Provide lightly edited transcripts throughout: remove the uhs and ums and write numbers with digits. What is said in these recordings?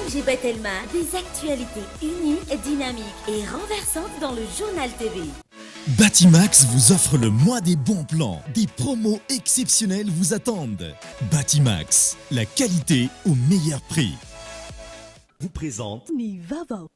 Roger Bettelma, des actualités uniques, dynamiques et renversantes dans le journal TV. Batimax vous offre le mois des bons plans. Des promos exceptionnels vous attendent. Batimax, la qualité au meilleur prix. Vous présente Nivava.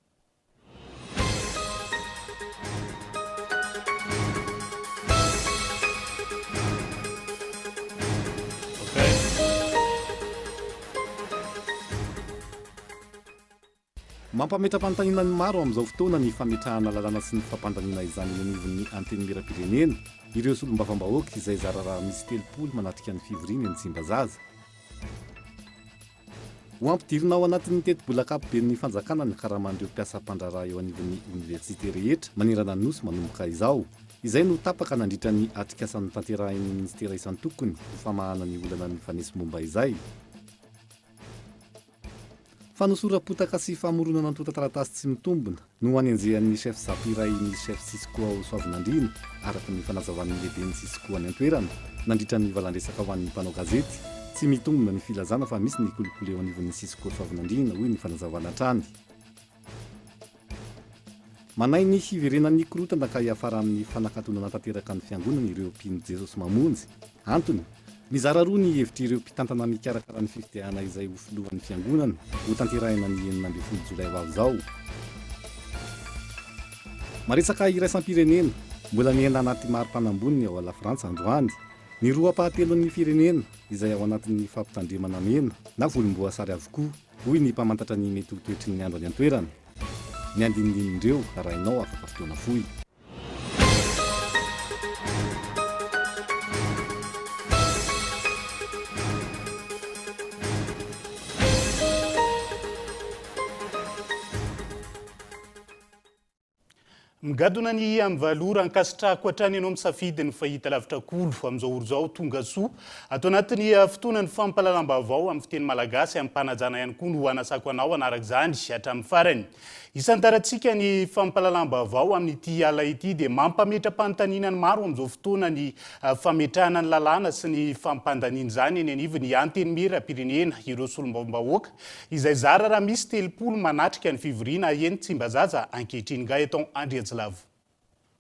Mampametra-panontaniana ny maro amin'izao fotoana ny fametrahana lalàna sy ny fampandaniana izany anivon'ny anteny miram-pirenena ireo solom-bavam-bahoaka izay zararaha misy 3 manatrika ny fivoriana ny Tsimbazaza. Ho ampidirina ao anatin'ny teti-bolakapoben'ny fanjakana ny karaman'ireo mpiasa mpandraraha eo anivon'ny oniversite rehetra manerana ny nosy manomboka izao. Izay no tapaka nandritra ny atrikasan'ny tanterahan'ny ministera isan-tokony ho famahana ny olana ny fanesy momba izay. Fanosora-potaka sy famoronana ny tota-taratasy tsy mitombona no anenjehan'ny chef zapo iray ny chef Cisco ao Soavinandriana araka ny fanazavan'ny lehibe ny Cisco any an-toerana nandritra ny valandresaka ho an'ny mpanao gazety. Tsy mitombona ny filazana fa misy ny kolokolo eo anivon'ny Cisco Soavinandriana hoy ny fanazavana trany. Manay ny hiverenan'ny korotana ka hiafara amin'ny fanakatonana tanteraka ny fiangonana ireo mpino Jesosy mamonjy. Antony mizara roa ny hevitry ireo mpitantana mikarakara ny fifidiana izay ho filohan'ny fiangonana ho tanterahina ny 9 Jolay ho avy izao. Maresaka iraisam-pirenena mbola miaina anaty mari-panamboniny ao ala Frantsa androany. Ny roapahatelon'ny firenena izay ao anatin'ny fampitandremana mena na volomboasary avokoa hoy ny mpamantatra ny mety ho toetry ny andro any an-toerana. Ny andinindinindreo arahinao afaka fotoana fohy. Migadona ny amin'ny valora ankasitrahako hatrany ianao misafidy ny fahita lavitra kolo amin'izao oro izao tonga soa atao anatin'ny fotoanany fampalalam-baovao amin'ny fiteny malagasy amin'ny mpanajana ihany koa no hanasako anao anarak' izany hatramin'ny farany. Isan-tarantsika ny fampalalam-baovao amin'ity ala ity dia mampametra-panontaniana ny maro amin'izao fotoana ny fametrahana ny lalàna sy ny fampandaniana izany eny anivon'ny anteny miram-pirenena ireo solom-bavam-bahoaka izay zara raha misy 3 manatrika ny fivoriana eny Tsimbazaza ankehitriny nga eto Andrianjilavo.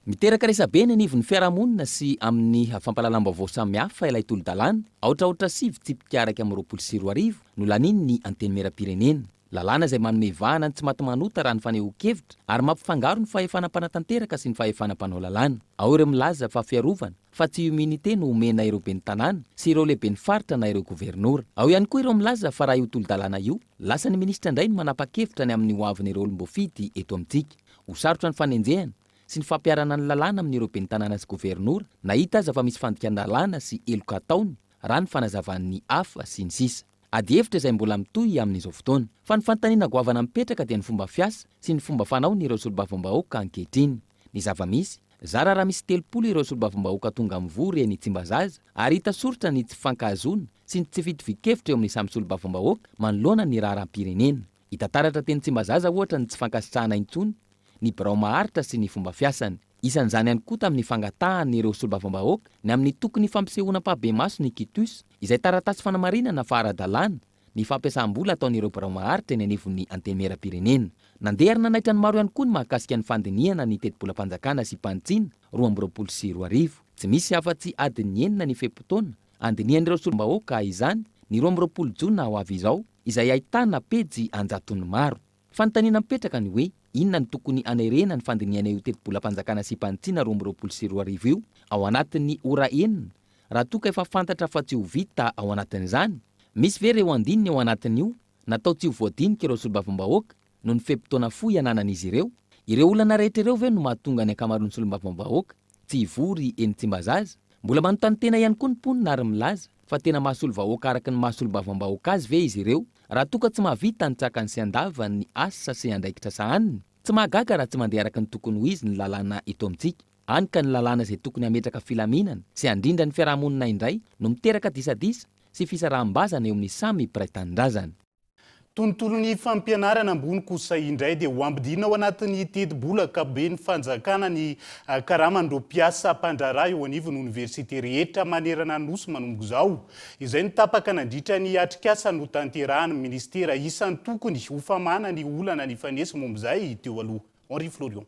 Miteraka resabe ny anivon'ny fiarahamonina sy amin'ny fampalalam-baovao samihafa ilay tolo-dalàna aotraotra 7 tsipika araka amin'ny 24 no laniny ny anteny miram-pirenena. Lalàna izay manome vahana ny tsy maty manota raha ny fanehoan-kevitra ary mampifangaro ny fahefana mpanatanteraka sy ny fahefana mpanao lalàna. Ao ireo milaza fa fiarovana fa tsy humanité no omena ireo ben'ny tanàna sy ireo lehibe ny faritra na ireo gouvernoura. Ao ihany koa ireo milaza fa raha io tolo-dalàna io lasa ny minisitra indray ny manapa-kevitra ny amin'ny hoaviny ireo olom-boafity eto amintsika. Ho sarotra ny fanenjehana sy ny fampiarana ny lalàna amin'ireo ben'ny tanàna sy gouvernoura nahita aza fa misy fandikana lalàna sy eloka ataony raha ny fanazavan'ny hafa sy ny sisa. Ady hevitra izay mbola mitohy amin'izao fotoana fa ny fanontaniana goavana mipetraka dia ny fomba fiasa sy ny fomba fanao ny ireo solom-bavam-bahoaka ankehitriny. Ny zava-misy zara raha misy 3 ireo solom-bavam-bahoaka tonga mivory eny Tsimbazaza ary hita soritra ny tsy fifankahazoana sy ny tsy fitovy-kevitra eo amin'ny samy solom-bavam-bahoaka manoloana ny raharam-pirenena. Hita taratra teny Tsimbazaza ohatra ny tsy fankasitrahana intsony ny birao maharitra sy ny fomba fiasany. Isan'izany ihany koa tamin'ny fangatahany ireo solom-bavam-bahoaka ny amin'ny tokony fampisehoana-pahabe maso ny kitus izay taratasy fanamarinana fa ara-dalàna ny fampiasam-bola ataon'ireo birao maharitra eny anivon'ny anteny miram-pirenena. Nandeha ary nanaitra ny maro ihany koa ny mahakasika ny fandinihana ny teti-bola-panjakana sy mpantsiana 2024. Tsy misy afa-tsy adiny 9 ny fepotona andinihan'ireo solom-bahoaka izany ny 20 Jona ho avy izao izay ahitana pejy anjatony maro. Fanontaniana mipetraka ny hoe inona ny tokony anerena ny fandinihana io teti-bola-panjakana sy mpantsiana 2024 io ao anatin'ny ora enina raha toka efa fantatra fa tsy ho vita ao anatin'izany. Misy ve ireo andininy ao anatin'io natao tsy ho voadinika ireo solom-bavam-bahoaka no ny fepotona fohy ananan'izy ireo. Ireo olana rehetra ireo ve no mahatonga ny ankamaroan'ny solom-bavam-bahoaka tsy hivory eny Tsimbazaza. Mbola manontany tena ihany koa ny mponina ary milaza fa tena mahasolo-vahoaka araka ny mahasolo-bavam-bahoaka azy ve izy ireo raha toka tsy mahavita ny tsakany sy andava ny asa sy andraikitra sahaniny. Tsy mahagaga raha tsy mandeha araka ny tokony ho izy ny lalàna eto amintsika. Any ka ny lalàna izay tokony hametraka filaminana sy handrindra ny fiarahamonina indray no miteraka disadisa sy fisaraham-bazana eo amin'ny samy mpiray tanindrazana. tontolon'ny fampianarana ambony kosa indray dia ho ambidina ao anatin'ny teti-bolaka be ny fanjakana ny karamandreo mpiasa mpandraharaha eo anivon'ny oniversite rehetra manerana nosy manomboka izao. Izay ny tapaka nandritra ny atrikasa no tanterahany ministera isan'ny tokony ho famana ny olana ny fanesy momba izay teo aloha. Henri Florion.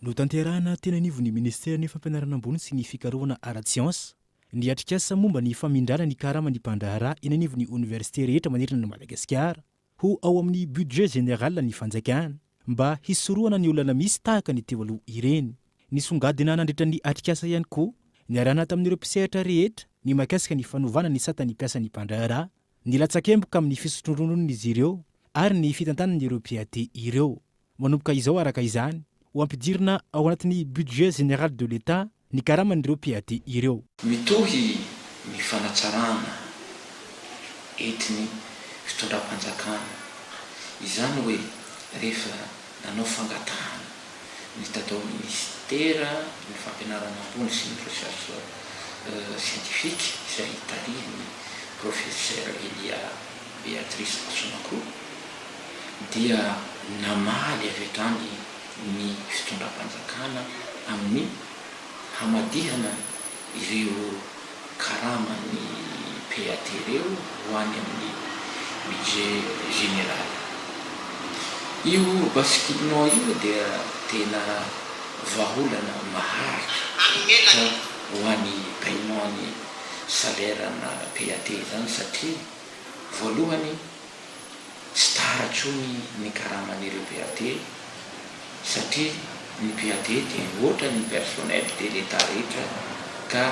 No tanterahana teny anivon'ny ministera ny fampianarana ambony sy ny fikarohana ara-tsiansa ny atrikasa momba ny famindrana ny karama ny mpandraharaha eny anivon'ny oniversite rehetra manerana ny Madagasikara ho ao amin'ny budget général ny fanjakana mba hisorohana ny olana misy tahaka ny teo aloha ireny. Nisongadina nandritra ny atrikasa ihany koa ny arahana tamin'ireo mpisehatra rehetra ny mahakasika ny fanovana ny sata ny mpiasa ny mpandraharaha, ny latsakemboka amin'ny fisotroronon'izy ireo ary ny fitantanan'ireo mpiate ireo. Manomboka izao araka izany ho ampidirina ao anatin'ny budget général de l'État ny karaman'ireo mpiate ireo. Mitohy ny fanatsarana etiny fitondram-panjakana. Izany hoe rehefa nanao fangatahana ny tatao ministera ny fampianarana ambony sy ny recherche scientifique izay tarihin'ny professeur Elia Beatrice Asonakro dia namaly avy hatrany ny fitondram-panjakana amin'ny hamadihana ireo karamany PAT ireo ho any amin'ny budget général. Io basculement io dia tena vaholana maharitra ho an'ny paiement ny salaire na PAT zany satria voalohany tsy taratrony ny karaman'ireo PAT satria ny PAT dia ohatra ny personnel de l'État rehetra ka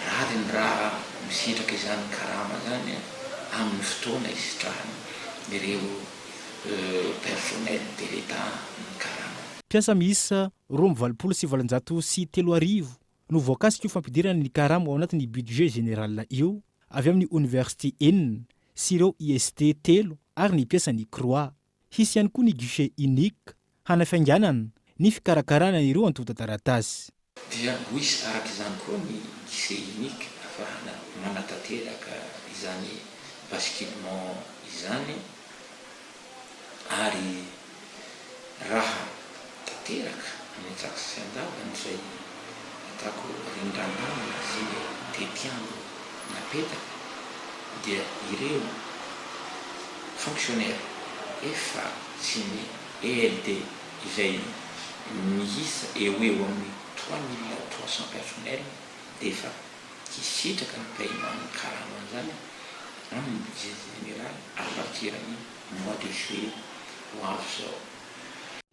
raha ny raha misitraka izany karama zany amin'ny fotoana isitrahany ireo personnel de l'État ny karama. Mpiasa miisa 2,330 no voakasika io fampidirana ny karama ao anatin'ny budget général io avy amin'ny université enina sy ireo IST 3 ary ny mpiasan'ny Croix. Hisy ihany koa ny guichet unique hanafainganana ny fikarakarana ireo antotan-taratasy. Dia hoisy araka izany koa ny guichet unique afahana manatanteraka izany basculement izany ary raha tanteraka amin'ny tsaka sy andavany izay atako rindranamana sy tetiano napetaka dia ireo fonctionnaire efa sy ny ELD izay miisa eo amin'ny 3300 personnel dia efa hisitraka ny paiement ny karama zany amin'ny budget général à partir ny mois de juillet ho avy zao.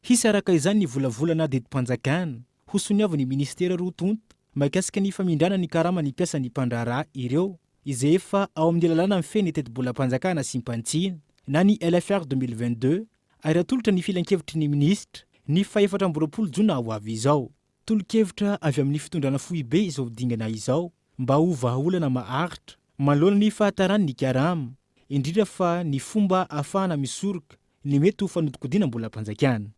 Hisy araka izany ny volavolana detim-panjakana ho soniavin'ny ministera roa tonta mahakasika ny famindrana ny karama ny mpiasa ny mpandraharaha ireo izay efa ao amin'ny lalàna mifeny teti-bolam-panjakana sy mpantsina na ny LFR 2022 ary atolotra ny filan-kevitry ny ministra ny 4 jona ho avy izao. Tolo-kevitra avy amin'ny fitondrana fohy be izao dingana izao mba ho vahaolana maharitra manoloana ny fahatarany ny karama indrindra fa ny fomba ahafahana misoroka ny mety ho fanodikodiana mbola mpanjakana.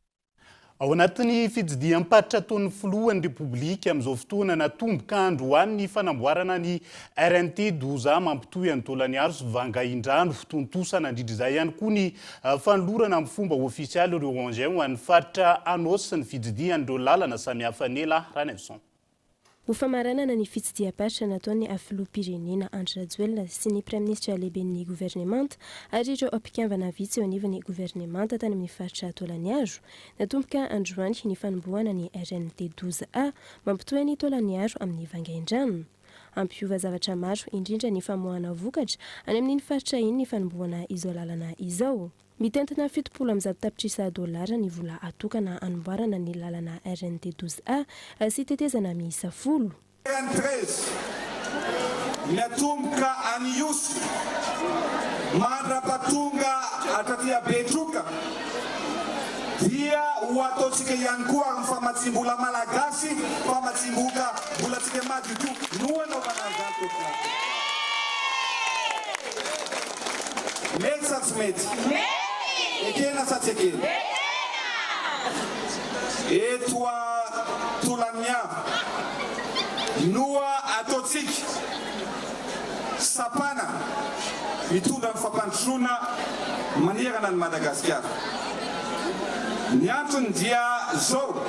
Ao anatin'ny fididiam-paritra ataon'ny filohan'ny Repoblika amin'izao fotoana natomboka andro ho an'ny fanamboarana ny RNT 12A mampitohy an'ny Tolañaro sy Vangaindrano tontosana indrindra izay ihany koa ny fanolorana amin'ny fomba ofisialy ireo engins ho an'ny faritra Anosy sy ny fididian'ireo lalana samihafa nela Ranelson. Ho famaranana ny fitsidiam-paritra nataon'ny filoham-pirenena Andry Rajoelina sy ny praiminisitra lehiben'ny gouvernemanta ary ireo ampiakambana vitsy eo anivon'ny gouvernemanta tany amin'ny faritra Tolañaro natomboka androany ny fanombohana ny RNT 12A mampitohy ny Tolañaro amin'ny Vangaindrano. Ampiova zavatra maro indrindra ny famoahana vokatra any amin'ny faritra iny ny fanombohana izao lalana izao. Mitentana $70,000 ny vola atokana anamboarana ny lalana RNT 12A sy tetezana miisa 10. Natumka anius madrapatunga atatia Betroka dia watotsika ihany koa amin'ny famatsimbola malagasy famatsimboka mbola tsika madio noa naovana an'izany mety sa tsy mety ekena sa tsy ekena eto a Tolañaro noa ataotsika sapana mitondra ny fampandrosoana manerana ny Madagasikara. Ny antony dia zao,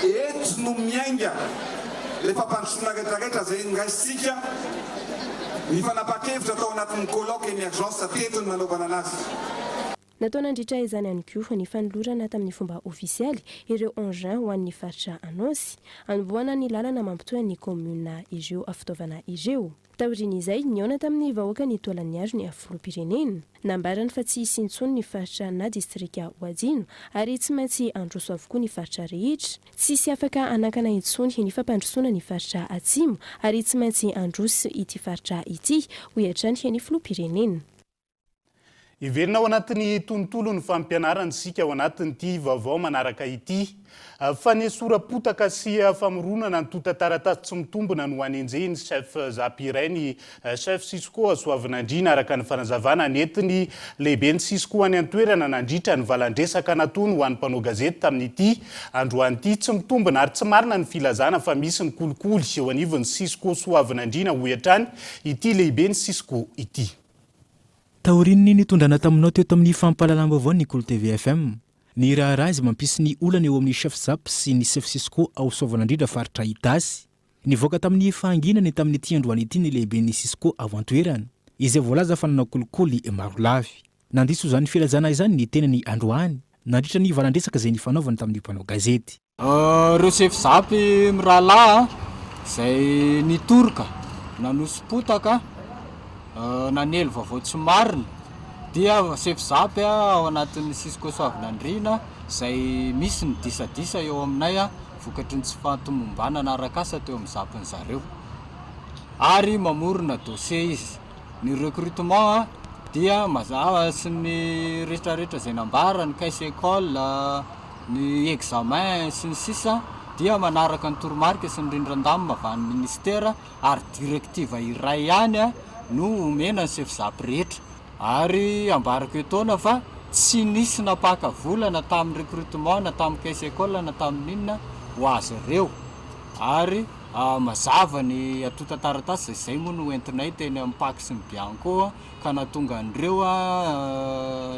eto no miainga le fampandrosoana rehetrarehetra zay ngaisitsika ny fanapa-kevitra atao anatin'ny colloque émergence teto ny nanaovana anazy. Natao nandritra izany ihany koa ny fanolorana tamin'ny fomba ofisialy ireo engins ho an'ny faritra Anôsy, anomboana ny lalana mampitohy ny commune ireo afitaovana ireo. Taorian'izay niona tamin'ny vahoaka ny toalan'ny aro ny filoham-pirenena, nambarany fa tsy hisy intsony ny faritra na distrika Hoadino ary tsy maintsy androso avokoa ny faritra rehetra. Tsy sy afaka anakana intsony ny fampandrosoana ny faritra Atsimo ary tsy maintsy androso ity faritra ity ho iatrany ny filoham-pirenena. Iverina ao anatin'ny tontolon'ny fampianarana isika ao anatin'ity vaovao manaraka ity. Fa ny sora-potaka sy famoronana ny tota-taratasy tsy mitombona no anenjeny chef Zapiray ny chef Cisco Soavinandriana araka ny fanazavana netiny lehibeny Cisco any an-toerana nandritra ny valandresaka natony ho an'ny mpanao gazety tamin'ity androany ity tsy mitombona ary tsy marina ny filazana fa misy ny kolikoly eo anivon'ny Cisco Soavinandriana ho hatrany ity lehibeny Cisco ity. Taorininy nitondrana taminao teo tamin'ny fampahalalam-baovao ny Kolo TV FM. Ny raharaha izay mampisy ny olana eo amin'ny chef Zap sy ny chef Cisco ao Soavinandriana faritra Itasy. Nivoaka tamin'ny fahanginany tamin'ny ity androany ity ny lehiben'ny Cisco ao an-toerana, izay voalaza fa nanao kolikoly maro lavy. Nandiso izany filazana izany ny tenany androany, nandritra ny valandresaka izay nifanaovany tamin'ny mpanao gazety. Reo chef Zap mirahalahy izay nitoroka nanosim-potaka nanelo vaovao tsy marina dia chef Zap ao anatin'ny Cisco Soavinandriana izay misy ny disadisa eo aminay vokatry ny tsy fahatomombanana arak'asa teo amin'ny zapony zareo ary mamorona dossier izy. Ny recrutement dia mazava sy ny rehetrarehetra izay nambara ny caisse école, ny examen sy ny sisa dia manaraka ny toromarika sy ny rindran-damina avy any ministera ary direktiva iray ihany no omena ny chef Zap rehetra ary ambarako etaona fa tsy nisy napaka volana tamin'ny recrutement na tamin'ny caisse école na tamin'ny inona ho azy ireo ary mazava ny atota taratasy izay moa no entinay teny amin'ny paky sy ny bianco ka natonga an'ireo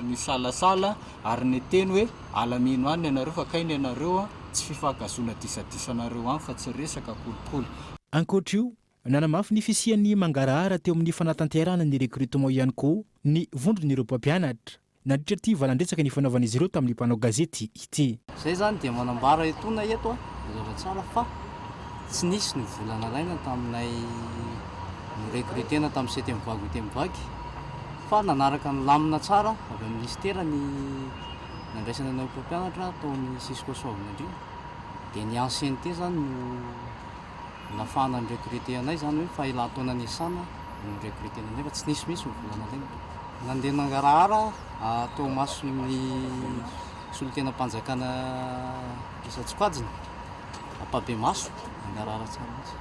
ny salasala ary ny teny hoe alamino any ianareo fa kainy ianareo tsy fifakazona disadisanaareo any fa tsy resaka kolikoly. Ankoatr'io nanamafy ny fisian'ny mangarahara teo amin'ny fanatanterahana ny recrutement ihany koa ny vondron'ireo mpampianatra nandritra ty valandresaka ny fanaovan'izy ireo tamin'ny mpanao gazety ity. Zay zany dia manambara etona eto zava tsara fa tsy nisy ny volana laina taminay ny recrutena tamin'ny 7 vague 8 vague fa nanaraka ny lamina tsara avy amin'ny ministera ny nandraisana ny mpampianatra taon'ny Cisco Soavinandriana dia ny ancienneté zany no nafana ny recruté anay zany hoe fa ilan-taona nisana ny recruté anay fa tsy nisy misy ny volana laina. Nandeha nangarahara atao maso ny solotena mpanjakana Isatsikoajina ampabe maso nangarahara tsara azy.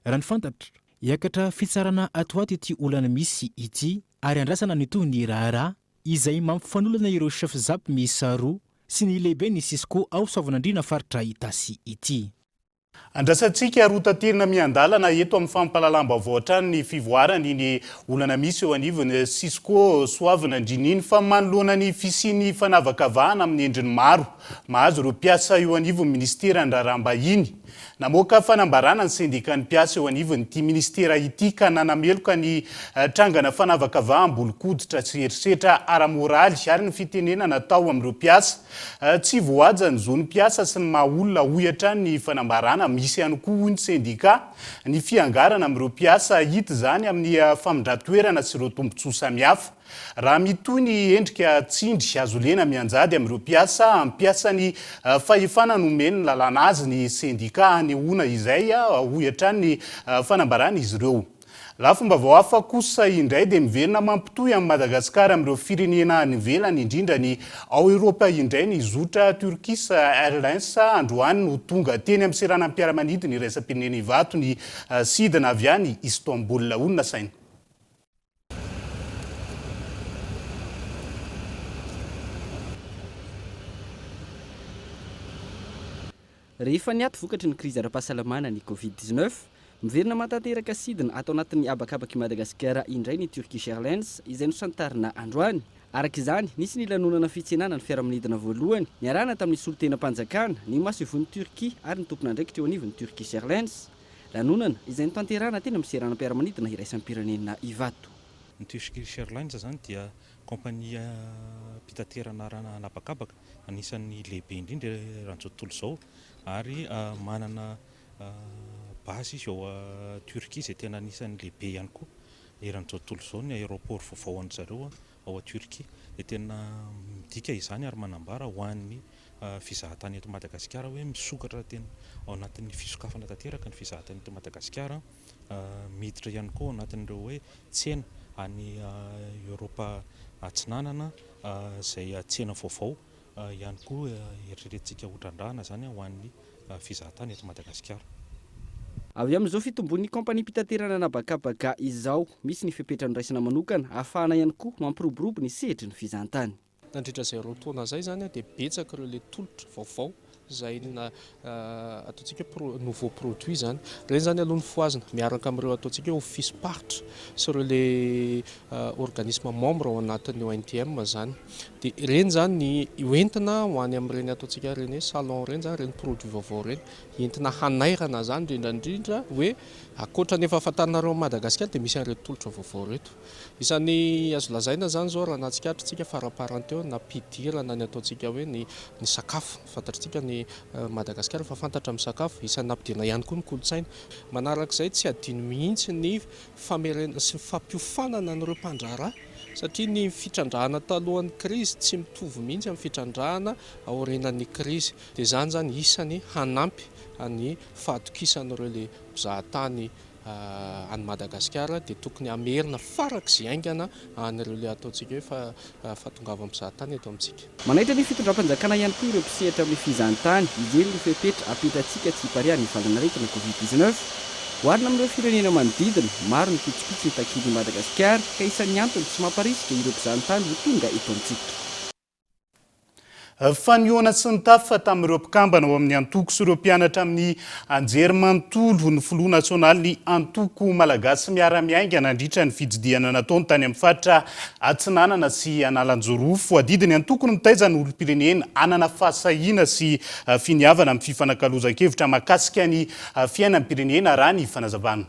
Raha ny fantatra hiakatra fitsarana atoato ity olana misy ity ary andrasana nitohy ny raharaha izay mampifanolana ireo chef Zap miisa roa sy ny lehibe ny Cisco ao Soavinandriana faritra Itasy ity. Andrasantsika rotaterina miandalana eto amin'ny fampahalalam-baovao hatrany ny fivoarany ny olana misy eo anivon'ny Cisco Soavinandriana fa manoloana ny fisiany fanavakavahana amin'ny endriny maro mahazo ireo mpiasa eo anivon'ny ministera an-draraham-bahiny. Namoaka fanambarana ny syndicat ny mpiasa eo anivon'ity ministera ity ka nanameloka ny trangana fanavakavaha-bolokoditra tsy eritreritra ara-moraly ary ny fitenena natao amin'ireo mpiasa tsy voaja ny zon'ny mpiasa sy ny maha-olona hoy hatrany ny fanambarana misy ihany koa ny syndicat ny fiangarana amin'ireo mpiasa hita zany amin'ny famindra-toerana sy ireo tombontsoa samihafa. Raha mitoy ny endrika tsindry azo lena mianjady amin'ireo mpiasa ny fahefana nomeny lalàna azy ny syndicat ny ona izay hoy hatrany ny fanambarana izy ireo. Laha fomba vao hafa kosa indray dia miverina mampitohy amin'ny Madagasikara amin'ireo firenena any ivelany indrindra ny ao Eropa indray ny zotra Turkish Airlines androany no tonga teny amin'ny seranam-piaramanidina ny raisam-pirenena Ivato ny sidina avy any Istanbul. Onona saina. Rehefa niato vokatry ny krizy ara-pahasalamana ny Covid-19 miverina matanteraka sidina atao anatin'ny abakabaky Madagasikara indray ny Turkish Airlines izay nosantarina androany. Araka izany nisy ny lanonana fitsenana ny fiaramanidina voalohany niarahana tamin'ny solon-tenam-panjakana ny masivon'ny Turquie ary ny tompona ndraiky teo anivon'ny Turkish Airlines. Lanonana izay notanterahana teny amin'ny seranam-piaramanidina iraisam-pirenena Ivato. Ny Turkish Airlines zany dia kompania mpitaterana anabakabaka anisan'ny lehibe indrindra rahan'izao tontolo izao ary manana basy izy ao Turquie izay tena anisan'ny lehibe ihany koa eran'izao tontolo izao ny aéroport vaovao an'ny zareo ao Turquie dia tena midika izany ary manambara ho an'ny fizahatany eto Madagasikara hoe misokatra tena ao anatin'ny fisokafana tanteraka ny fizahatany eto Madagasikara miditra ihany koa ao anatin'ireo hoe tsena any Europa atsinanana izay tsena vaovao ihany koa eritreretintsika hotrandrahana zany ho an'ny fizahatany eto Madagasikara. Avy amin'izao fitombon'ny kompania mpitaterana anabakabaka izao misy ny fipetrany raisina manokana ahafahana ihany koa mampiroborobo ny sehitry ny fizahantany. Nandritra izay roa taona izay zany dia betsaka ireo le tolotra vaovao izay ataontsika nouveau produit zany. Ireny zany aloha ny foazina miaraka amin'ireo ataontsika office partner sy ireo le organisme membre ao anatin'ny ONTM zany. Dia ireny zany ny hoentina ho any amin'ireny ataontsika ireny salon ireny zany ireny produit vaovao ireny entina hanairana zany indrindra hoe akoatra nefa ahafantarinareo Madagasikara dia misy an'ireto tolotra vaovao reto. Isan'ny azo lazaina zany zao raha nahatsikaritsika faraparanteo na mpidirana ny ataontsika hoe ny sakafo fantatritsika ny Madagasikara fa fantatra amin'ny sakafo isan'ny nampidirana ihany koa ny kolotsaina. Manarak'izay tsy adino mihitsy ny famerena sy fampiofanana an'ireo mpandraharaha satria ny fitrandrahana talohan'ny krizy tsy mitovy mihitsy amin'ny fitrandrahana aorinan'ny krizy dia zany zany isany hanampy ny fahatokisan'ireo le mpizahatany any Madagasikara dia tokony amerina farak'izay aingana an'ireo le ataontsika hoe fahatongava mpizahatany eto amintsika. Manaitra ny fitondram-panjakana ihany koa ireo mpisehatra amin'ny fizahantany izeny ny fepetra apetratsika tsy hiparihan'ny valanaretina COVID-19 hoarina amin'ireo firenena manodidina maro ny pitsopitsy ny takily Madagasikara ka isan'ny antony tsy mamparisika ireo mpizahantany ho tonga eto amintsika. Faniona sy ny tafa tamin'ireo mpikambana ao amin'ny antoko sy ireo mpianatra amin'ny anjerimanontolo ny filoha nasionaly ny antoko malagasy miara-miainga nandritra ny fijidiana nataony tany amin'ny faritra Atsinanana sy Analanjorofo. Adidiny antoko ny mitaizana olom-pirenena anana fahasahiana sy finiavana amin'ny fifanankalozan-kevitra mahakasika ny fiainan'ny pirenena raha ny fanazavana.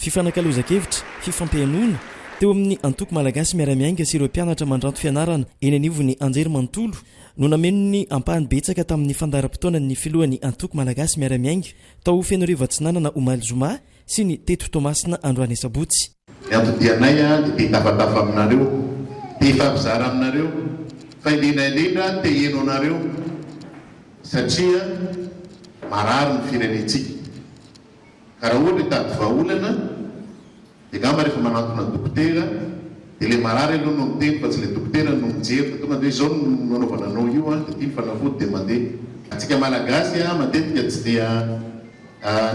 Fifanankalozan-kevitra, fifampiainoana teo amin'ny antoko malagasy miara-miainga sy ireo mpianatra mandranto fianarana eny anivon'ny anjerimanontolo no nameno ny ampahany betsaka tamin'ny fandaharam-potoana ny filohan'ny antoko malagasy miara-miainga tao Fenorivo Atsinanana Omaly Zoma sy ny Teto Tomasina Androany Sabotsy. Ny antodianay dia te tafatafa aminareo, te fampizara aminareo, fa indrindra te heno anareo satria marary ny firenentsika. Ka raha ohatra hitady vahaolana dia gamba rehefa manantona dokotera dia le marary aloha no miteny fa tsy le dokotera no mijery tonga dia izao no nanaovana anao io dia tia fanafody dia mandeha. Atsika malagasy matetika tsy dia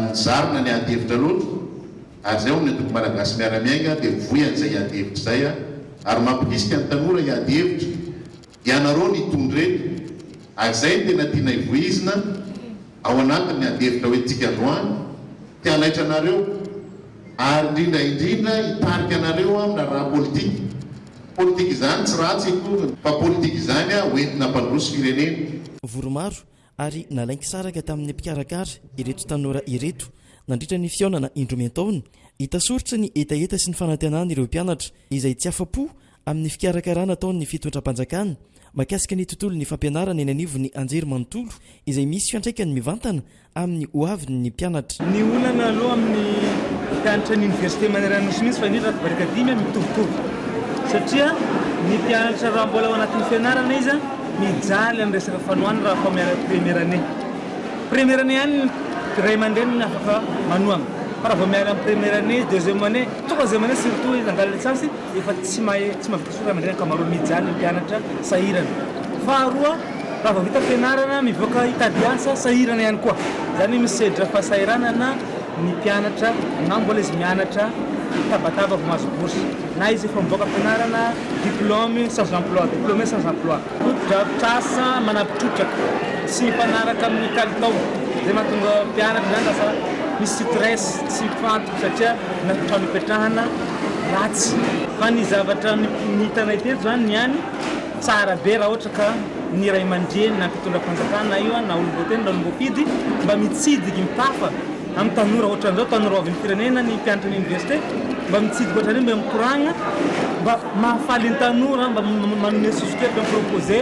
nizarina ny ady-hevitra loatra ary zay ny antoko malagasy miara-miainga dia voyan'izay ady-hevitra izay ary mampirisika ny tanora ady-hevitra ianareo ny tondreto ary zay ny tena tiana hivoizina ao anatin'ny ady-hevitra hoe tsika androany tia hanaitra anareo ary indrindra hitarika anareo amina raha politika. Politika izany tsy ratsy fa politika izany hoentina mpandroso firenena. Voromaro ary nalainky saraka tamin'ny mpikarakara ireto tanora ireto nandritra ny fiaonana indromen-taona hitasoritra ny etaeta sy ny fanantenana ireo mpianatra izay tsy afa-po amin'ny fikarakarana taon'ny fitondram-panjakana makasika ny tontolo ny fampianarana eny anivon'ny anjerimanontolo izay misy fiantraikany mivantana amin'ny hoavin'ny mpianatra. Ny olana aloha amin'ny mpianatra ny université Manerano sy misy fa indrindra baraka dimy mitovitovy satria ny mpianatra raha mbola ao anatin'ny fianarana izy mijaly amin'ny resaka fanoana raha fa miaraka première année. Première année ihany ray aman-dreniny afaka manoana fa raha vao miala amin'ny première année, deuxième année, troisième année surtout izy angala lisansy efa tsy mavita soa ray aman-dreny ankamaroany mijaly ny mpianatra sahirana. Faharoa raha vao vita fianarana mivoaka hitady asa sahirana ihany koa. Zany misy sedra fahasahiranana ny mpianatra na mbola izy mianatra tabataba vao mahazo bourse na izy efa mivoaka fianarana diplôme sans emploi, diplômé sans emploi. Fotodrafitrasa manampitrotraka sy mifanaraka amin'ny kalitao zay mahatonga mpianatra zany lasa misy stress tsy fantoko satria natao nipetrahana ratsy fa ny zavatra nitanay teto zany niany tsara be raha ohatra ka ny ray aman-dreny na mpitondra fanjakana io na olom-boateny na olom-boafidy mba mitsidiky mitafa amin'ny tanora ohatran'izao tanora avy ny firenena ny mpianatra ny université mba mitsidiky ohatran'io mba mikoragna mba mahafaly ny tanora mba manome sosokely mba miproposé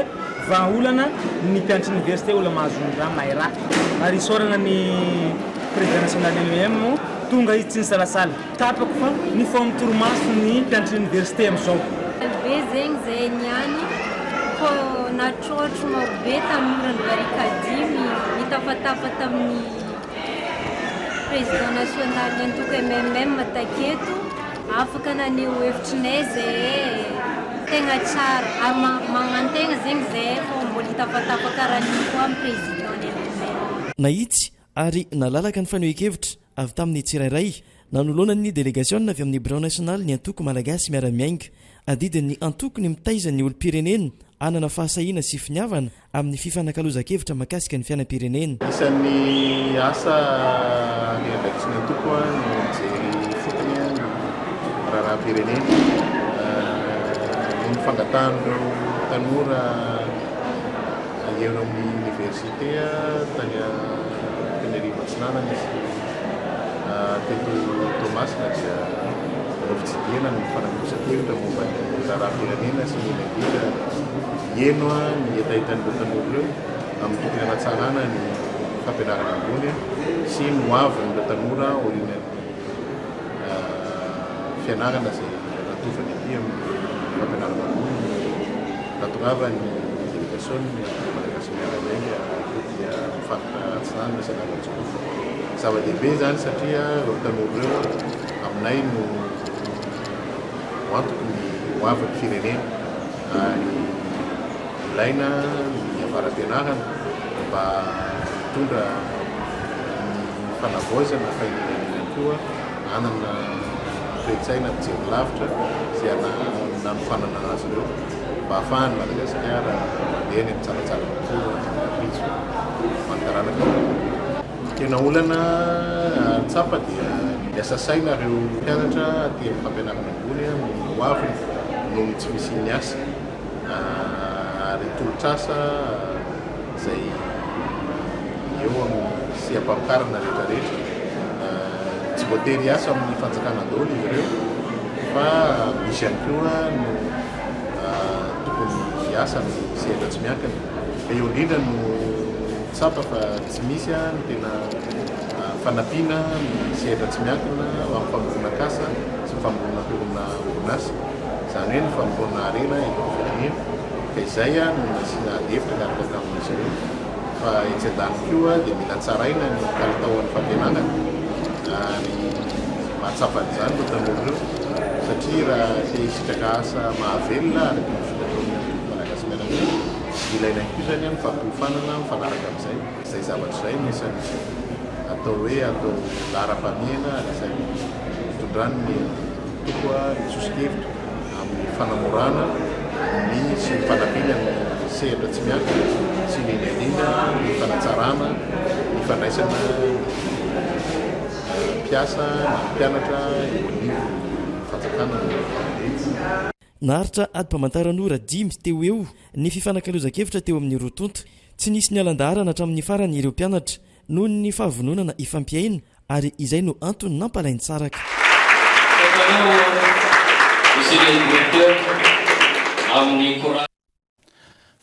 vahaolana ny mpianatra université olona mahazondraha mahay raha ary isorana ny président national LEM tonga izy tsy ny salasala tapako fa ny fao mitoromaso ny mpianatra université amin'izao be zegny zay niany fô natrôtro marobe tamin'ny orany barikadimy nitafatafa tamin'ny président national antoka MMM taketo afaka naneho hevitrinay zay tegna tsara ary magnantegna zegny zay fô mbola hitafatafa karahan'io koa amin'ny président MMM nahitsy ary nalalaka ny fanehoan-kevitra avy tamin'ny tsirairay nanoloana ny délégation avy amin'ny bureau national ny antoko malagasy miara-miainga adidin'ny antoko ny mitaizan'ny olo-pirenena anana fahasahiana sy finiavana amin'ny fifanakaloza-kevitra mahakasika ny fiainam-pirenena isan'ny asa ny adakisiny antoko ny mijery fotony raharaha-pirenena ny fangatahana tanora eo amin'ny université tany Tenerife Atsinana misy teto Tomasina dia ofitsidena ny fanamosakevitra momba ny raharaha-pirenena sy ny indrindra eno ny etahitan'ireo tanora ireo amin'ny tokony hanatsarana ny fampianarana ambony sy noavin'ireo tanora orinan'ny fianarana izay natofany aty amin'ny fampianarana ambony natongava ny délégation ny malagasy miara-miainga dia mifaritra Atsinana misy anarantsokofo zava-dehibe zany satria ireo tanora ireo aminay no antoko ny hoavin'ny firenena ary ilaina ny avaram-pianarana mba mitondra ny fanavaozana fahinenana koa anana toe-tsaina mijery lavitra zay nanofanana azy ireo mba ahafahany Madagasikara mandeha ny mitsaratsara kokoa pitso mantaranaka tena olana tsapa dia miasa saina ireo mpianatra aty amin'ny fampianarana ambony no hoaviny noho ny tsy misy ny asa ary tolotrasa izay eo amin'ny sy ampamokarana rehetrarehetra tsy voatery asa amin'ny fanjakana daholo izy ireo fa misy ihany koa no tokony hiasa ny sehatra tsy miankina eo indrindra no tsapa fa tsy misy ny tena fanampiana ny sehatra tsy miankina amin'ny famorona kasa sy famorona mpiorona orinasa izany hoe ny famorona arena eto amin'ny firenena ka izay no nasiana hevitra miaraka tamin'izy ireo fa etsy an-tany koa dia mila tsaraina ny kalitaon'ny fampianarana ary mahatsapa an'izany no tanora ireo satria raha te hisitraka asa mahavelona ary ny fitataon'ny malagasy miara-miainga ilaina koa zany ny fampiofanana mifanaraka amin'izay izay zavatra izay misany atao hoe atao lahara-pamiana ary izay mitondrany ny tokoa ny sosokevitra amin'ny fanamorana ny sy ny fanampiana ny sehatra tsy miankina sy ny indrindra ny fanatsarana ny fandraisana mpiasa na mpianatra eo anivony fanjakana naharitra ady-pamantaranora 5 teo eo ny fifanakaloza-kevitra teo amin'ny rotonta tsy nisy ny alandaharana hatramin'ny farany ireo mpianatra noho ny fahavononana ifampiaina ary izay no antony nampalainy tsaraka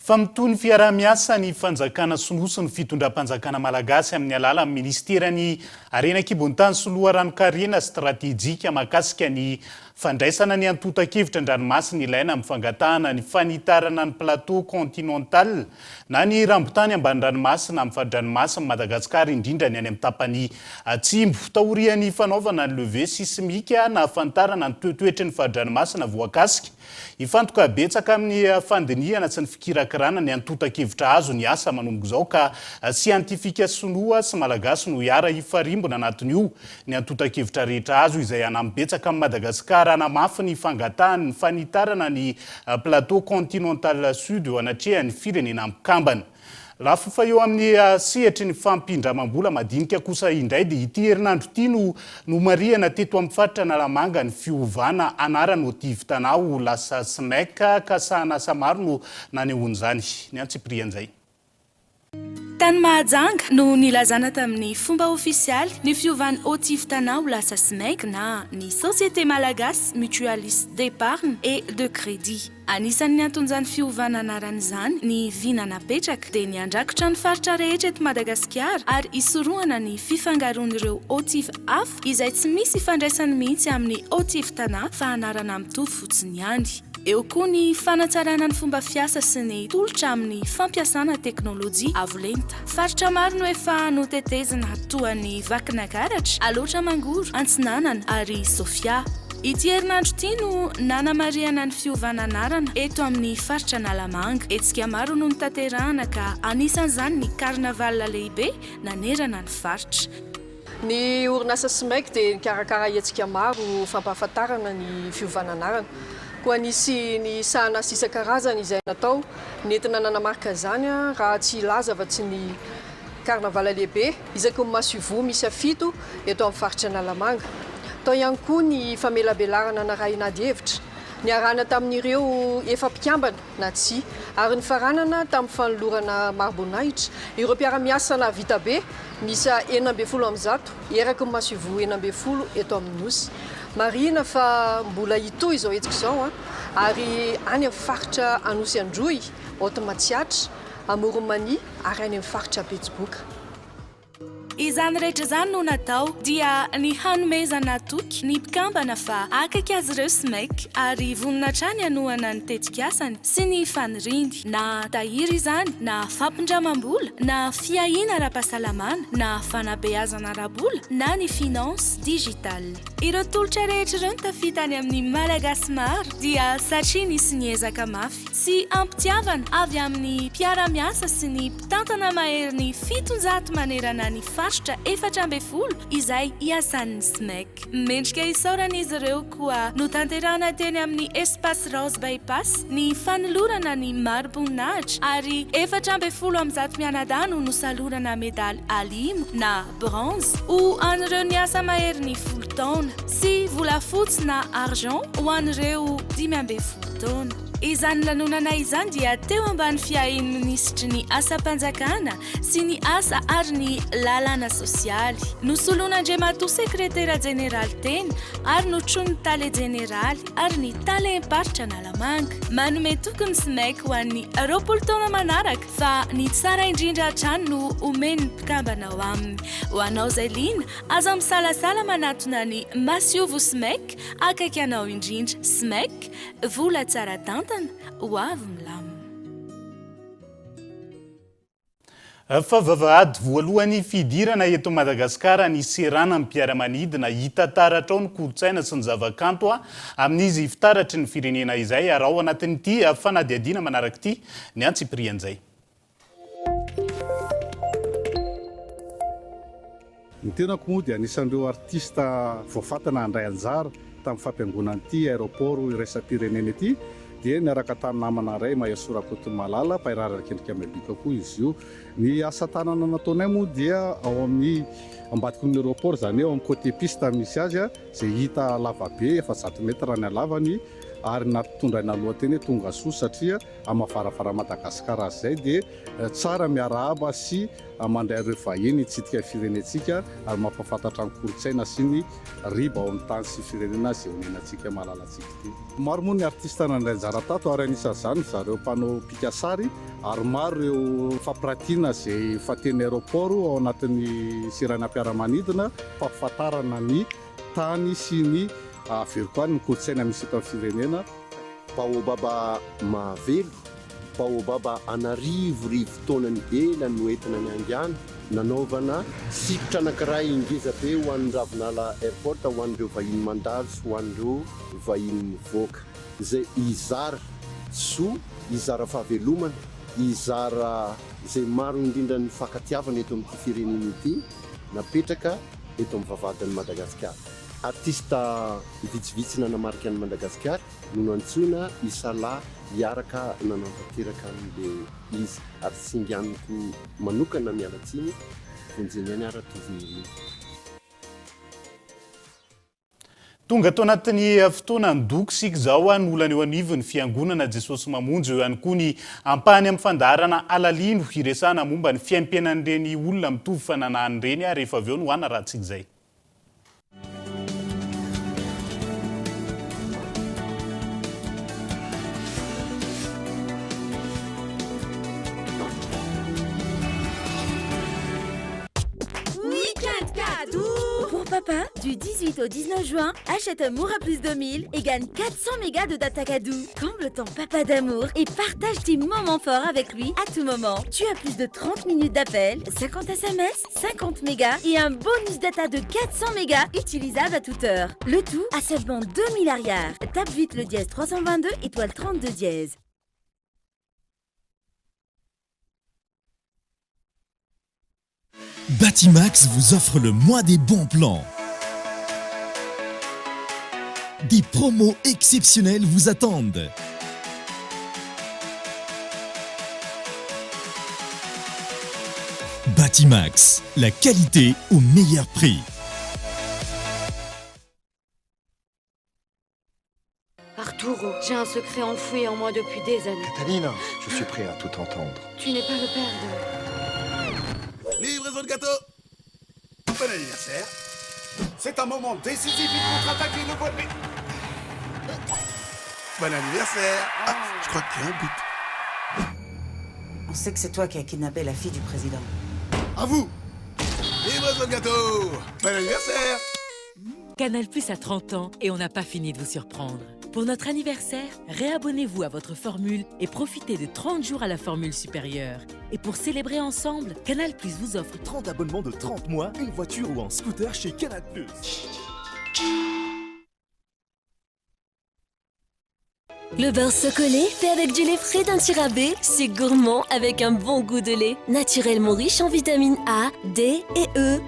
fa mitony fiarah-miasa ny fanjakana sonoso ny fitondram-panjakana malagasy amin'ny alala amin'ny ministerany arena kibon-tany soloha ranokarena stratejika mahakasika ny fandraisana ny antota-kevitra an-dranomasina ilaina amin'ny fangatahana ny fanitarana ny plateau continental na ny rambotany ambany ranomasina amin'ny fadranomasina Madagasikara indrindra ny any amin'ny tapany atsimbo taorian'ny fanaovana ny leve sismika na afantarana ny toetoetry ny fadranomasina voakasika ifantoka betsaka amin'ny fandinihana sy ny fikirakirana ny antota-kevitra azo ny asa manomboka izao ka siantifika sinoa sy malagasy no hiara ifarimbona anatin'io ny antota-kevitra rehetra azo izay anambetsaka amin'ny Madagasikara anamafy ny fangatahany ny fanitarana ny plateau continental sud eo anatrehany firenena mikambana Lafo fa eo amin'ny sehatry ny fampindramam-bola madinika kosa indray dia ity herinandro ity no mariana teto amin'ny faritra Analamanga ny fiovana anarana Otiv Tanao lasa SMEC ka sahanasa maro no nanehoan'izany. Ny antsiprian'izay. Tany Mahajanga no nilazana tamin'ny fomba ofisialy ny fiovan'ny Otiv Tanao lasa SMEC na ny Société Malagasy Mutualiste d'Épargne et de Crédit. Anisan'ny antonjany fiovana anaran'izany ny vinanapetraka dia niandrakotra ny faritra rehetra eto Madagasikara ary isorohana ny fifangaroan'ireo Otiv hafa izay tsy misy ifandraisany mihitsy amin'ny Otiv Tanao fa anarana mitovy fotsiny ihany. Eo koa ny fanatsarana ny fomba fiasa sy ny tolotra amin'ny fampiasana teknôlôjia avolenta. Faritra maro no efa notetezina toa ny Vakinakaratra, Alotra Mangoro, Antsinanana ary Sofia. Ity herinandro ity no nanamariana ny fiovana anarana eto amin'ny faritra Analamanga. Hetsika maro no nitanterahana ka anisan'izany ny karnaval lehibe nanerana ny faritra. Ny orinasa SMEC dia nikarakara hetsika maro fampahafantarana ny fiovana anarana. Koa nisy ny sahanasa isan-karazany izay natao nentina nanamarika izany raha tsy laza fa tsy ny karnaval lehibe izaka ny Masivo misy fito eto amin'ny faritra Analamanga. Tao ihany koa ny famelabelarana na rainady hevitra niarana tamin'ireo efa mpikambana na tsy ary ny faranana tamin'ny fanolorana marbonahitra ireo mpiara-miasa na vita be misa 12 eraky ny Masivo 12 eto amin'ny Nosy. Marina fa mbola ito izao etsika izao ary any amin'ny faritra Anosy Androy, Otomatsiatra, Amoronmania ary any amin'ny faritra Betsiboka. Izany rehetra izany no natao dia ny hanomezana toky ny mpikambana fa akaiky azy ireo SMEC ary vonina hatrany hanohana ny tetikasany sy ny faniridy na tahiry izany na fampindramam-bola na fiahiana ara-pahasalamana na fanabeazana ara-bola na ny finance digitale. Ireo tolotra rehetra ireo no tafita any amin'ny Malagasy maro dia satria nisy ny ezaka mafy sy ampitiavana avy amin'ny mpiara-miasa sy ny mpitantana mahery ny 700 manerana ny faritra 400 izay iasan'ny SMEC. Mendrika isaoran'izy ireo koa no tanterahana teny amin'ny Espace Rose Bypass ny fanolorana ny marbonahitra ary 450 amin'ny mianadahy no salorana medaly alimo na bronze ho an'ireo niasa mahery ny 10 taona sy volafotsy na argent ho an'ireo 15 taona. Izany lanonana izany dia teo ambany fiahin'ny minisitry ny asa-panjakana sy ny asa ary ny lalàna sosialy. Nosoloan'Andriamatoa sekretera jeneraly teny ary notrony tale jeneraly ary ny tale imparitra Analamanga. Manome tokony SMEC ho an'ny 20 taona manaraka fa ny tsara indrindra hatrany no omeny mpikambana ao aminy. Ho anao izay liana, aza misalasala manatona ny Masiovo SMEC akaiky anao indrindra. SMEC, vola tsara tantana ho avy milamo. Fa vavahady voalohany fidirana eto Madagasikara ny serana mpiara-manidina hita taratra ao ny kolotsaina sy ny zavakanto amin'izy fitaratry ny firenena izay ary ao anatin'ity fanadihadiana manaraka ity ny antsiprian'izay. Ny tenako moa dia anisan'ireo artista voafatana handray anjara tamin'ny fampiangonan'ity aéroport iraisam-pirenena ity dia niaraka tamin'ny namana ray Mayasora Kotomalala pairara kendrika mabika koa izy io. Ny asa tanana nataonay moa dia ao amin'ny ambadiky ny aéroport zany eo amin'ny côté piste misy azy izay hita lavabe efa 100 metra ny halavany ary natondraina lohateny tonga soa satria amafaravara Madagasikara zay dia tsara miarahaba sy mandray ireo vahiny itsidika firenentsika ary mampafantatra ny kolotsaina sy ny riba ao amin'ny tany sy firenena izay honenantsika malalatsika ity. Maro moa ny artista nandray anjara tato ary anisan'izany zareo mpanao pikasary ary maro ireo fampirantiana izay fateny aéroport ao anatin'ny serana mpiara-manidina fahafantarana ny tany sy ny avery ny kolotsaina misy eto amin'ny firenena. Baobaba Mavelo, baobaba anarivorivo taonany ela no entina ny angiana nanaovana sikotra anankiray ingeza be ho an'ny Ravinala airport ho an'ireo vahiny mandalo sy ho an'ireo vahiny mivoaka izay izara soa, izara fahavelomana, izara izay maro indrindra ny fankatiavana eto amin'ity firenena ity napetraka eto amin'ny vavahadin'i Madagasikara. artista vitsivitsy nanamarika any Madagasikara no antsoina Isala hiaraka nanampanteraka an'le izy ary singaniko manokana mialatsiny vonjeny ara-tovin'iriny. Tonga tao anatin'ny fotoana andoko sika zao ny olana eo anivon'ny fiangonana Jesosy Mamonjy eo ihany koa ny ampahany amin'ny fandaharana alalino hiresana momba ny fiaimpianan'ireny olona mitovy fananahan'ireny ary rehefa avy eo no hoana raha tsika izay. Papa, du 18 au 19 juin, achète Amour à plus 2000 et gagne 400 mégas de data cadeau. Comble ton papa d'amour et partage tes moments forts avec lui à tout moment. Tu as plus de 30 minutes d'appel, 50 SMS, 50 mégas et un bonus data de 400 mégas utilisable à toute heure. Le tout à seulement 2000 arrières. Tape vite le dièse 322 étoile 32 dièse. Batimax vous offre le mois des bons plans. Des promos exceptionnelles vous attendent. Batimax, la qualité au meilleur prix. Arturo, j'ai un secret enfoui en moi depuis des années. Catalina, je suis prêt à tout entendre. Tu n'es pas le père de... Livraison de gâteau. Bon anniversaire. C'est un moment décisif, il contre-attaque le voit de mai. Bon anniversaire. Ah, je crois qu'il y a un but. On sait que c'est toi qui as kidnappé la fille du président. À vous. Livraison de gâteau. Bon anniversaire. Canal+ a 30 ans et on n'a pas fini de vous surprendre. Pour notre anniversaire, réabonnez-vous à votre formule et profitez de 30 jours à la formule supérieure. Et pour célébrer ensemble, Canal+ vous offre 30 abonnements de 30 mois, une voiture ou un scooter chez Canal+. Le beurre Socolé, fait avec du lait frais d'un Tirabé, c'est gourmand avec un bon goût de lait. Naturellement riche en vitamines A, D et E.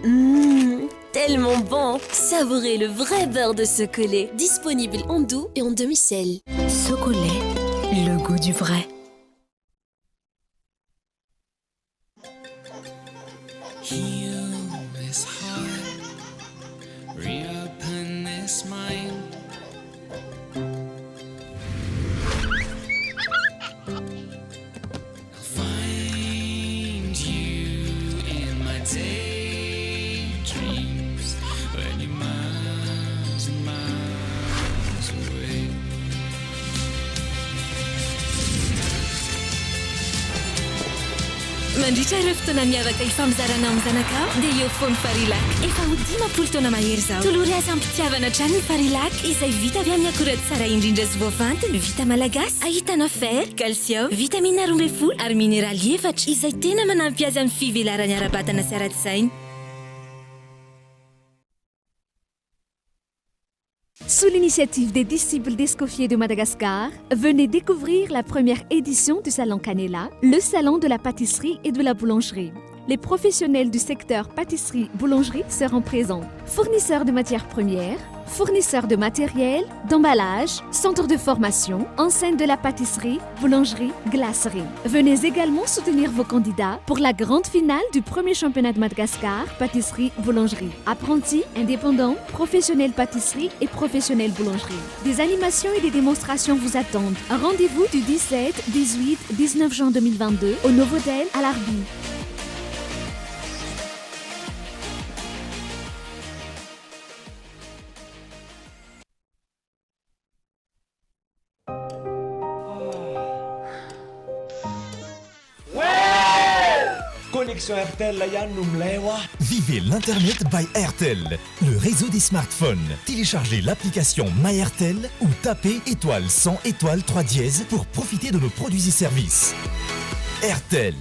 Tellement bon! Savourez le vrai beurre de Socolé. Disponible en doux et en demi-sel. Socolé, le goût du vrai. Heal this heart, reopen this mind. I'll find you in my daydreams when you're miles and miles away. Mandritra ireo fotoana miavaka efa mizarana amin'ny zanakao dia eo foana Farilac. Efa ho 10 taona mahery zao. Tolory aza ampitiavana hatrany ny Farilac izay vita avy amin'ny akora tsara indrindra sy voafantina, vita malagasy. Ahitana fer, calcium, vitamine 12 ary mineraly 4 izay tena manampy azy amin'ny fivelarany ara-batana sy ara-tsaina. Sous l'initiative des disciples d'Escoffier de Madagascar, venez découvrir la première édition du Salon Canela, le salon de la pâtisserie et de la boulangerie. Les professionnels du secteur pâtisserie-boulangerie seront présents. Fournisseurs de matières premières, fournisseurs de matériel, d'emballage, centres de formation, enseignes de la pâtisserie, boulangerie, glacerie. Venez également soutenir vos candidats pour la grande finale du premier championnat de Madagascar pâtisserie-boulangerie. Apprentis, indépendants, professionnels pâtisserie et professionnels boulangerie. Des animations et des démonstrations vous attendent. Un rendez-vous du 17, 18, 19 juin 2022 au Novotel à l'Arby. Connexion RTL ihany no milay ho ah. Vivez l'Internet by RTL, le réseau des smartphones. Téléchargez l'application MyRTL ou tapez étoile 100 étoile 3 dièse pour profiter de nos produits et services. RTL.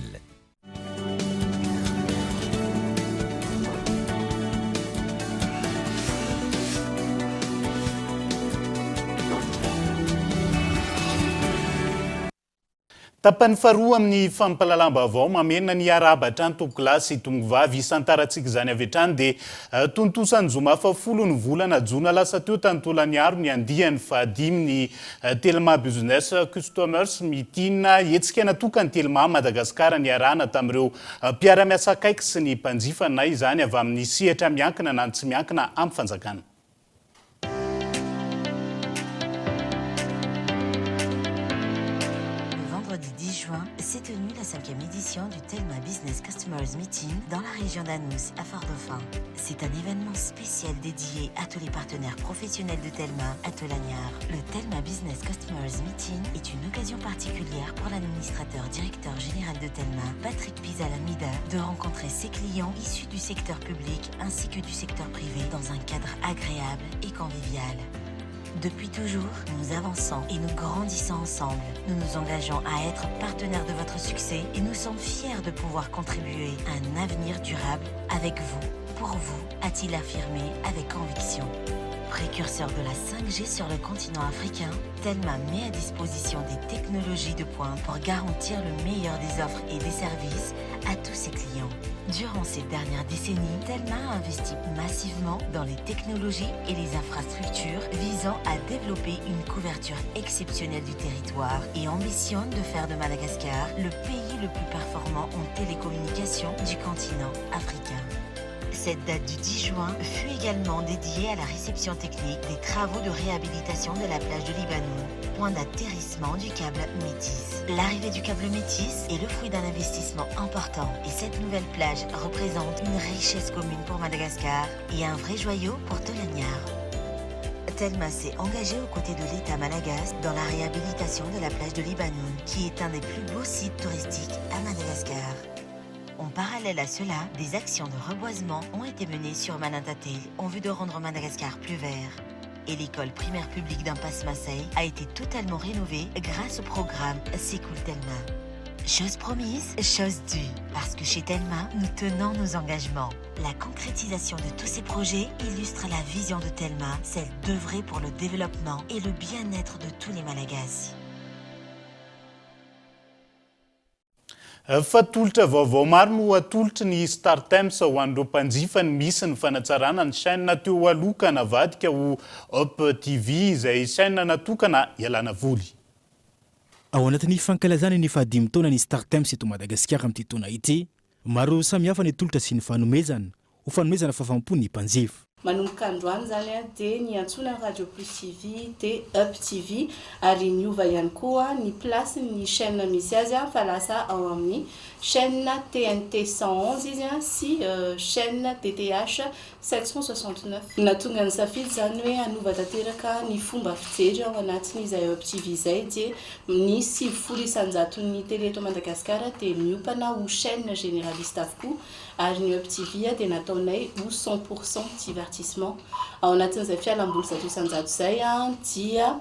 Tapany faharoa amin'ny fampalalam-baovao mamena ny arabatra ny tokolasy tongovavy isantarantsika izany avy hatrany dia tontosany zoma fafolo ny volana jona lasa teo tany Tolaniaro ny andiany fahadimy ny Telma Business Customers mitina hetsika natokany Telma Madagasikara ny arana tamin'ireo mpiara-miasa akaiky sy ny mpanjifa na izany avy amin'ny sehatra miankina na tsy miankina amin'ny fanjakana. S'est tenue la 5e édition du Telma Business Customers Meeting dans la région d'Anous, à Fort-Dauphin. C'est un événement spécial dédié à tous les partenaires professionnels de Telma à Tolagnard. Le Telma Business Customers Meeting est une occasion particulière pour l'administrateur directeur général de Telma, Patrick Pizalamida, de rencontrer ses clients issus du secteur public ainsi que du secteur privé dans un cadre agréable et convivial. Depuis toujours, nous avançons et nous grandissons ensemble. Nous nous engageons à être partenaires de votre succès et nous sommes fiers de pouvoir contribuer à un avenir durable avec vous, pour vous, a-t-il affirmé avec conviction. Précurseur de la 5G sur le continent africain, Telma met à disposition des technologies de pointe pour garantir le meilleur des offres et des services à tous ses clients. Durant ces dernières décennies, Telma a investi massivement dans les technologies et les infrastructures visant à développer une couverture exceptionnelle du territoire et ambitionne de faire de Madagascar le pays le plus performant en télécommunications du continent africain. Cette date du 10 juin fut également dédiée à la réception technique des travaux de réhabilitation de la plage de Libanoun, point d'atterrissement du câble Métis. L'arrivée du câble Métis est le fruit d'un investissement important et cette nouvelle plage représente une richesse commune pour Madagascar et un vrai joyau pour Tolagnard. Telma s'est engagé aux côtés de l'État malagasy dans la réhabilitation de la plage de Libanoun, qui est un des plus beaux sites touristiques à Madagascar. En parallèle à cela, des actions de reboisement ont été menées sur Manantatel en vue de rendre Madagascar plus vert. Et l'école primaire publique d'Impasse Marseille a été totalement rénovée grâce au programme Secoul Telma. Chose promise, chose due, parce que chez Telma, nous tenons nos engagements. La concrétisation de tous ces projets illustre la vision de Telma, celle d'œuvrer pour le développement et le bien-être de tous les Malagasy. Fatoltra vaovao maro no atolotry ny Star Times ho an'ireo mpanjifa ny misy ny fanatsarana ny chaîne teo aloka navadika ho Up TV izay chaîne natokana ialana voly. Ao anatin'ny fankalazana ny fahadimy taona ny Star Times eto Madagasikara amin'ity taona ity, maro samihafa ny tolotra sy ny fanomezana, ho fanomezana fahafaham-po ny mpanjifa. Manomboka androany zany dia ny antsona Radio Plus TV dia Up TV ary niova ihany koa ny place ny chaîne misy azy fa lasa ao amin'ny chaîne TNT 111 izy sy chaîne DTH 769. Natonga ny safidy zany hoe anova tanteraka ny fomba fijery ao anatiny izay Up TV izay dia ny 7 isanjato ny télé eto Madagasikara dia miopana ho chaîne généraliste avokoa ary ny Up TV dia nataonay ho 100% divertissement. Ao anatin'izay fialamboly zato isanjato izay dia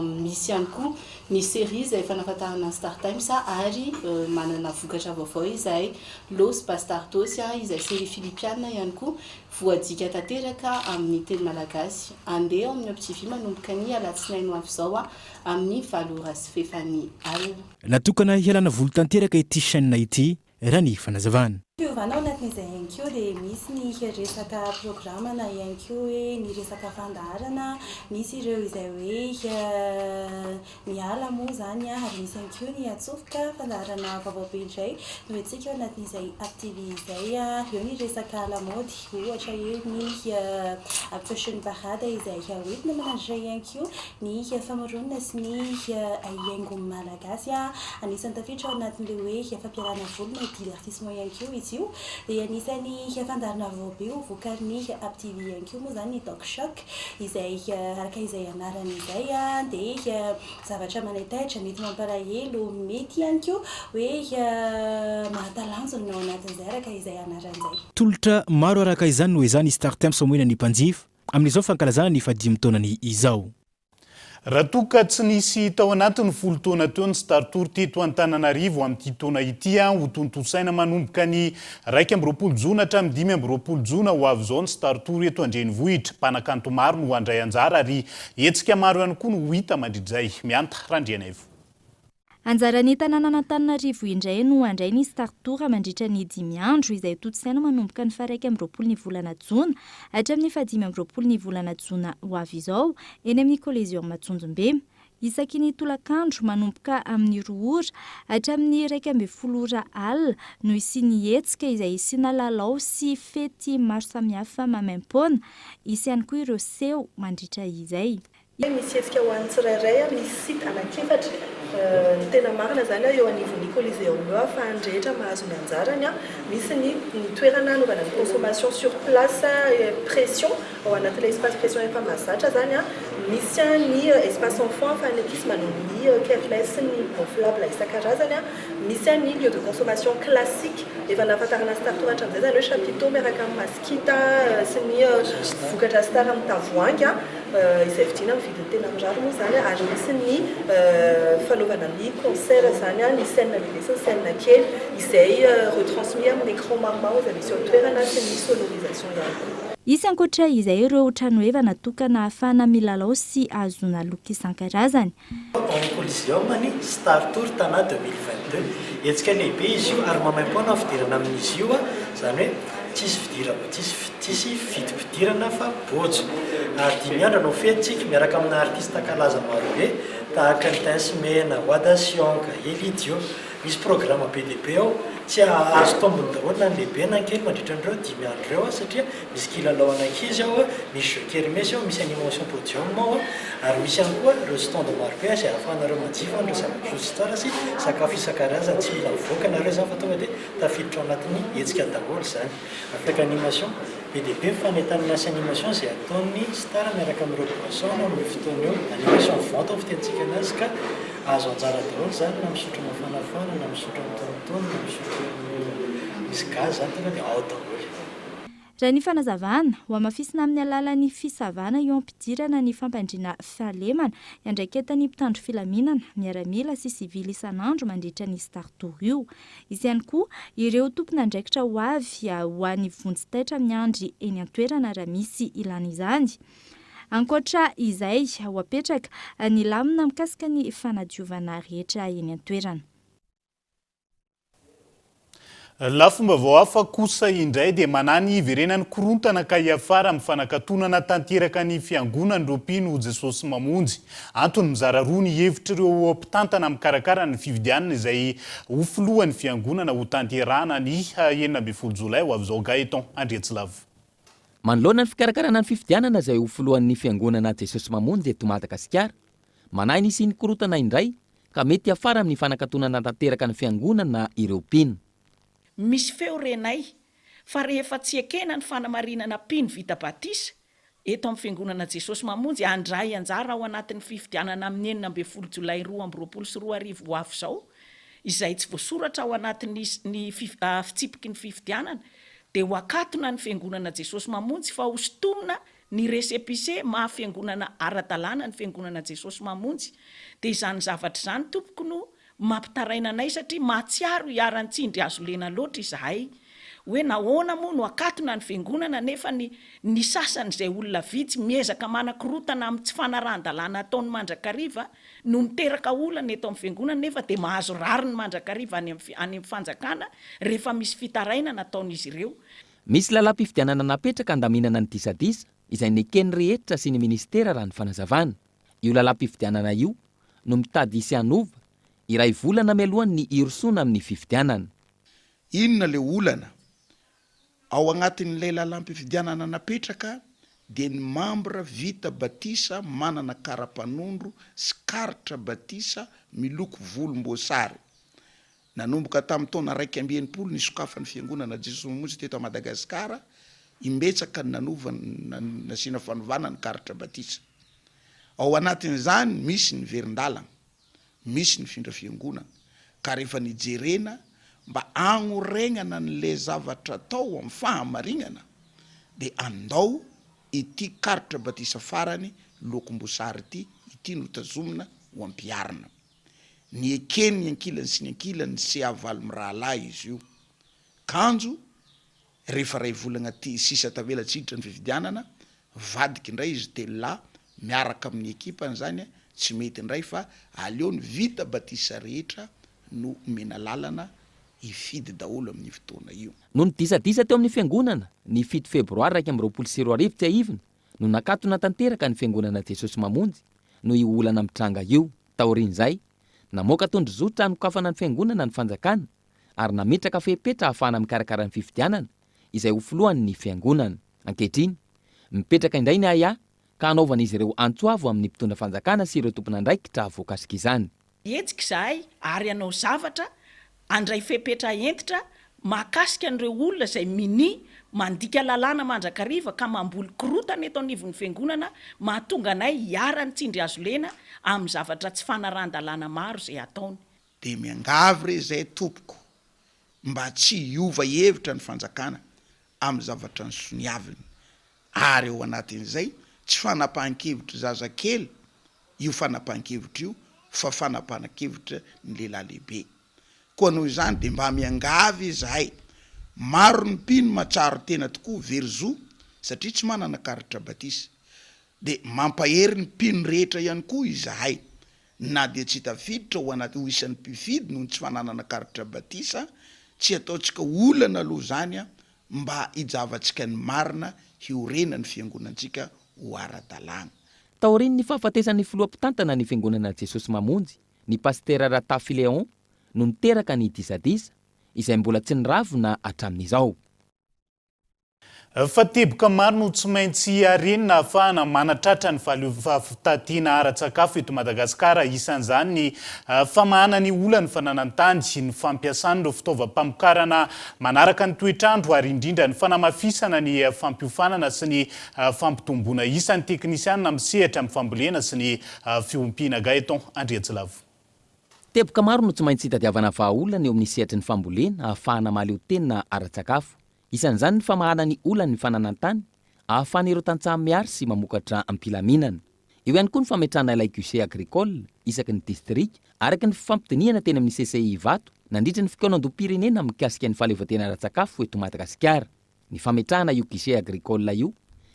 misy ihany koa ny série izay fanafatahana Star Times ary manana vokatra vaovao izay Los Bastardos izay série filipiana ihany koa voadika tanteraka amin'ny teny malagasy. Andeha amin'ny Up TV manomboka ny alatsinainy ho avy izao amin'ny valora sy fefany alina. Natokana hialana voly tanteraka ity chaîne ity raha ny fanazavana. Fiovana ao anatin'izay ihany koa dia misy ny resaka programma na ihany koa hoe ny resaka fandaharana, misy ireo izay hoe miala moa zany ary misy ihany koa ny atsofoka fandaharana vaovao be indray no antsika ao anatin'izay Up TV izay eo ny resaka lamaody ohatra eo ny fashion parade izay hoentina manandray ihany koa ny famoronana sy ny haingo malagasy anisan'ny tafiditra ao anatin'ilay hoe fampiarana voly na divertissement ihany koa izy io dia anisany fandaharana vaovao be ho vokarin'ny Up TV ihany koa moa zany ny Talk Shock izay araka izay anarany izay dia zavatra manetaitra mety mampalahelo mety ihany koa hoe mahatalanjona ao anatin'izay araka izay anaran'izay. Tolotra maro araka izany no izany Star Times moena ny mpanjifa amin'izao fankalazana ny fahadimy taonany izao. Raha toka tsy nisy tao anatiny 10 taona teo ny Star Tour teto Antananarivo amin'ity taona ity ho tontosaina manomboka ny 2 jona hatramin'ny 5 jona ho avy izao ny Star Tour eto Andrenivohitra. Mpanakanto maro no handray anjara ary hetsika maro ihany koa no hita mandridizay. Mianta Randrianaivo. Anjaran'ny tanàna Antananarivo indray no andray ny startora mandritra ny 5 andro izay totsaina manomboka ny 1 volana Jona hatramin'ny 5 volana Jona ho avy izao eny amin'ny Collégium Matsunjombe. Isaky ny tolakandro manomboka amin'ny 2 ora hatramin'ny 1 ora alina no isiany hetsika izay isiana lalao sy fety maro samihafa mamaimpona. Isy ihany koa ireo seho mandritra izay. Misy hetsika ho an'ny tsirairay misy site anankiefatra. Ny tena marina zany eo anivon'ny Collégium eo ahafahany rehetra mahazo ny anjarany misy ny toerana anaovana ny consommation sur place pression ao anatin'ilay espace pression efa mahazatra zany misy ny espace enfant ahafahany ankizy manao ny kermesse ny gonflable isan-karazany misy ny lieu de consommation classique efa nahafantarana startora hatram'izay zany hoe chapiteau miaraka amin'ny maskita sy ny vokatra star amin'ny tavoahangy izay vidiana amin'ny vidiny tena mirary moa zany ary misy ny fanaovana ny concert zany ny scène lehibe sy ny scène kely izay retransmis amin'ny écran maromaro izay misy eo toerana sy ny sonorisation ihany koa. Isy ankoatra izay ireo trano eva natokana ahafahana milalao sy ahazoana loka isan-karazany. Au Collégium ny Star Tour Tana 2022 hetsika lehibe izy io ary mamaimpona fidirana amin'izy io zany hoe tsisy fidim-pidirana fa bojo. Dimy andro no fetintsika miaraka amina artiste kalaza maro be tahaka ny Tinsimena, Wadasionka, Elidio. Misy programme be dia be ao tsy azo tombony daholo na ny lehibe na ny kely mandritra an'ireo 5 andro ireo satria misy kilalao anankizy ao misy jeu kermesse ao misy animation podium ao ary misy ihany koa ireo stand maro be izay ahafahanareo manjifa an'ireo zava-pisotro tsara sy sakafo isan-karazany tsy mila mivoaka nareo zany fa tonga dia tafiditra ao anatin'ny hetsika daholo zany. Afaka animation be dia be mifanentanana sy animation izay ataon'ny star miaraka amin'ireo boisson amin'ny fotoana eo animation vente ao fitentsika anazy ka azo anjara daholo zany na misotro mafanafana na misotro mitonitony na misotro misy gaz zany tonga dia ao daholo. Raha ny fanazavana ho amafisina amin'ny alalan'ny fisavana eo ampidirana ny fampandriana fahalemana iandraiketany mpitandro filaminana miaramila sy sivily isan'andro mandritra ny startour io. Izy ihany koa ireo tompona andraikitra ho avy ho an'ny vonjy-taitra amin'ny andry eny an-toerana raha misy ilana izany. Ankoatra izay ho apetraka ny lamina mikasika ny fanadiovana rehetra eny an-toerana. Lafomba vao hafa kosa indray dia manany iverenany korontana ka hiafara amin'ny fanakatonana tanteraka ny fiangonana Ropino Jesosy Mamonjy. Antony mizara roa ny hevitra ireo mpitantana amin'ny karakara ny fividianana izay ho filohan'ny fiangonana ho tanterana ny 9 Jolay ho avy izao Gaeton Andriatsilavo. Manoloana ny fikarakarana ny fifidianana izay ho filohan'ny fiangonana Jesosy Mamonjy eto Madagasikara. Manahy nisy ny korontana indray ka mety afara amin'ny fanakatonana tanteraka ny fiangonana ireo Pino. Misy feo renay fa rehefa tsy ekena ny fanamarinana Pino vita batisa eto amin'ny fiangonana Jesosy Mamonjy andray anjara ao anatin'ny fifidianana amin'ny 9 Jolay 2022 ho avy izao izay tsy voasoratra ao anatin'ny fitsipiky ny fifidianana dia ho akatona ny fiangonana Jesosy Mamonjy fa hostonina ny resepise mahafiangonana ara-dalàna ny fiangonana Jesosy Mamonjy dia izany zavatra izany tompoko no mampitaraina anay satria mahatsiaro hiaran-tsindry azo lena loatra izahay hoe nahoana moa no akatona ny fiangonana nefa ny sasany izay olona vitsy miezaka manakorotana amin'ny tsy fanarahan-dalàna ataon'ny mandrakariva no miteraka olana eto amin'ny fiangonana nefa dia mahazo rary ny mandrakariva any amin'ny fanjakana rehefa misy fitaraina nataon'izy ireo. Misy lalam-pifidianana napetraka andaminana ny disadisa izay nekeny rehetra sy ny ministera raha ny fanazavana. Io lalam-pifidianana io no mitady isy anova iray volana mialohan'ny irosoana amin'ny fifidianana. Inona le olana ao agnatin'ilay lalam-pifidianana napetraka dia ny mambra vita batisa manana karapanondro sy karitra batisa miloko volomboasary. Nanomboka tamin'ny taona 170 ny sokafan'ny fiangonana Jesosy Mamonjy teto Madagasikara imbetsaka ny nanova nasiana fanovana ny karitra batisa. Ao anatin'izany misy ny verindalana, misy ny findra fiangonana ka rehefa nijerena mba agnoregnana n'le zavatra atao amin'ny fahamarinana dia andao ity karitra batisa farany lokom-bosary ity no tazomina ho ampiarina. Ny ekeny ny ankilany sy ny ankilany sy avaly mirahalahy izy io. Kanjo rehefa ray volagna sisa tavela tsiditra ny fifidianana vadika indray izy telo lahy miaraka amin'ny ekipany zany tsy mety ndray fa aleo ny vita batisa rehetra no mena lalana ifidy daholo amin'ny fotoana io. No ny disadisa teo amin'ny fiangonana ny 7 febroary 2024 tsy ahivina no nakatona tanteraka ny fiangonana Jesosy Mamonjy no io olana mitranga io. Taorin'izay namoaka tondro zotra anokafana ny fiangonana ny fanjakana ary nametraka fepetra ahafahana mikarakara ny fifidianana izay ho filohan'ny fiangonana. Ankehitriny mipetraka indray ny aya ka anaovana izy ireo antsoavo amin'ny mpitondra fanjakana sy ireo tompon'andraikitra voakasika izany. Etsika zahay ary anao zavatra andray fepetra entitra mahakasika an'ireo olona izay mini mandika lalàna mandrakariva ka mamboly korotana eto anivon'ny fiangonana mahatonga anay hiara ny tsindry azo lena amin'ny zavatra tsy fanaran-dalàna maro izay ataony. De miangavy re zay tompoko mba tsy hiova hevitra ny fanjakana amin'ny zavatra ny soniaviny ary eo anatin'izay tsy fanapahan-kevitra zazakely io fanapahan-kevitra io fa fanapahan-kevitra ny lehilahy lehibe. Koa noho izany de mba miangavy zahay maro ny mpino matsaro tena tokoa verzo satria tsy manana karatra batisa de mampahery ny mpino rehetra ihany koa izahay na de tsy tafiditra ho anaty ho isan'ny mpifidy noho tsy fananana karatra batisa tsy ataontsika olana aloha zany mba hijavantsika ny marina hiorena ny fiangonantsika ho ara-dalàna. Taoriny ny fahafatesan'ny filoam-pitantana ny fiangonana Jesosy Mamonjy ny pastera Ratafi Leon no niteraka ny disadisa izay mbola tsy niravina hatramin'izao. Fateboka maro no tsy maintsy arenina ahafahana manatratra ny fitatiana ara-tsakafo eto Madagasikara, isan'izany ny famahana ny olana fananantany sy ny fampiasana ireo fitaovam-pamokarana manaraka ny toetrandro ary indrindra ny fanamafisana ny fampiofanana sy ny fampitomboana isan'ny teknisianina misehatra amin'ny fambolena sy ny fiompiana. Gaeton Andriatsilavo. Teboka maro no tsy maintsy hitadiavana vahaolana eo amin'ny sehatry ny fambolena ahafahana mahaleo tena ara-tsakafo. Isan'izany ny famahana ny olana ny fananantany ahafahana ireo tantsaha miary sy mamokatra ampilaminana. Eo ihany koa ny fametrahana laikuche agricole isaky ny distrika araky ny fifampidiniana teny amin'ny CCI Ivato nandritra ny fikaonandom-pirenena mikasika ny fahaleovantena ara-tsakafo eto Madagasikara. Ny fametrahana io guichet agricole io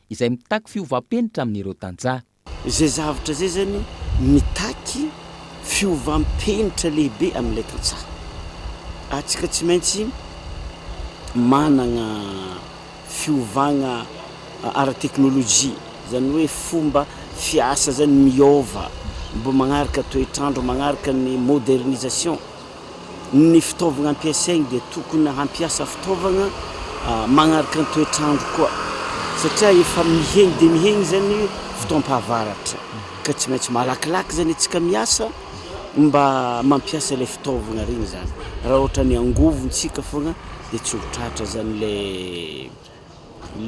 izay mitaky fiovam-penitra amin'ireo tantsaha. Izay zavatra zay zany mitaky fiovampenitra lehibe amin'ilay tantsaha. Atsika tsy maintsy managna fiovagna ara-teknôlôjia, zany hoe fomba fiasa zany miova mbo magnaraka toetrandro, magnaraka ny modernisation. Ny fitaovagna ampiasaigny de tokony hampiasa fitaovagna magnaraka ny toetrandro koa satria efa mihegny de mihegny zany fotoam-pahavaratra ka tsy maintsy malakilaky zany atsika miasa mba mampiasa le fitaovagna regny zany. Raha ohatra ny angovontsika fogna de tsy hotratra zany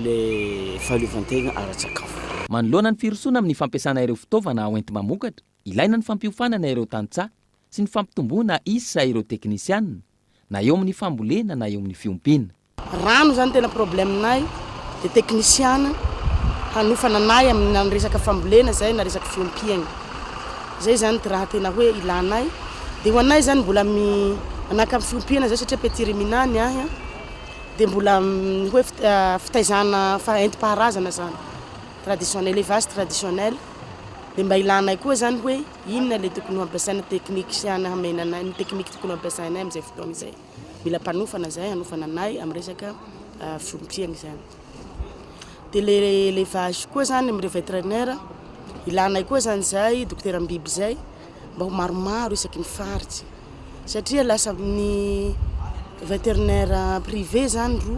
le fahaleovantegna ara-tsakafo. Manoloana ny firosoana amin'ny fampiasana ireo fitaovana hoenty mamokatra, ilaina ny fampiofanana ireo tantsaha sy ny fampitomboana isa ireo teknisianina na eo amin'ny fambolena na eo amin'ny fiompiana. Rano zany tena probleminay de teknisiana hanofana anay amin'ny resaka fambolena zay na resaka fiompiana. Zay zany raha tena hoe ilanay de ho anay zany mbola anaka amin'ny fiompiana zay satria petire minany ahy de mbola hoe fitaizana entim-paharazana zany traditionnel, élevage traditionnel de mba ilanay koa zany hoe inona le tokony hampiasaina teknikisiana hamenanay ny teknika tokony hampiasainay amin'izay fotoana izay. Mila mpanofana zay hanofana anay amin'ny resaka fiompiana zany. De le élevage koa zany amin'ny vétérinaire ilanay koa zany zay docteur ambiby zay mba ho maromaro isaky ny faritsy satria lasa amin'ny vétérinaire privé zany ro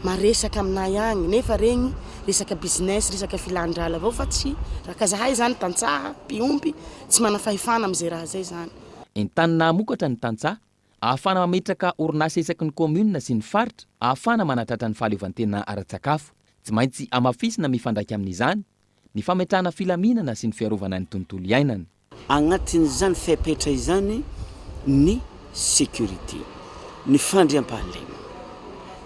maresaka aminay agny nefa regny resaka business, resaka filandrala avao fa tsy raka zahay zany tantsaha mpiompy tsy manafahefana amin'izay raha zay zany. Entanina mokatra ny tantsaha ahafana mametraka orinasa isaky ny commune sy ny faritra ahafana manatratra ny fahaleovantena ara-tsakafo. Tsy maintsy amafisina mifandraiky amin'izany ny fametrahana filaminana sy ny fiarovana ny tontolo iainana. Agnatin'izany fepetra izany ny sécurité, ny fandriam-pahalema.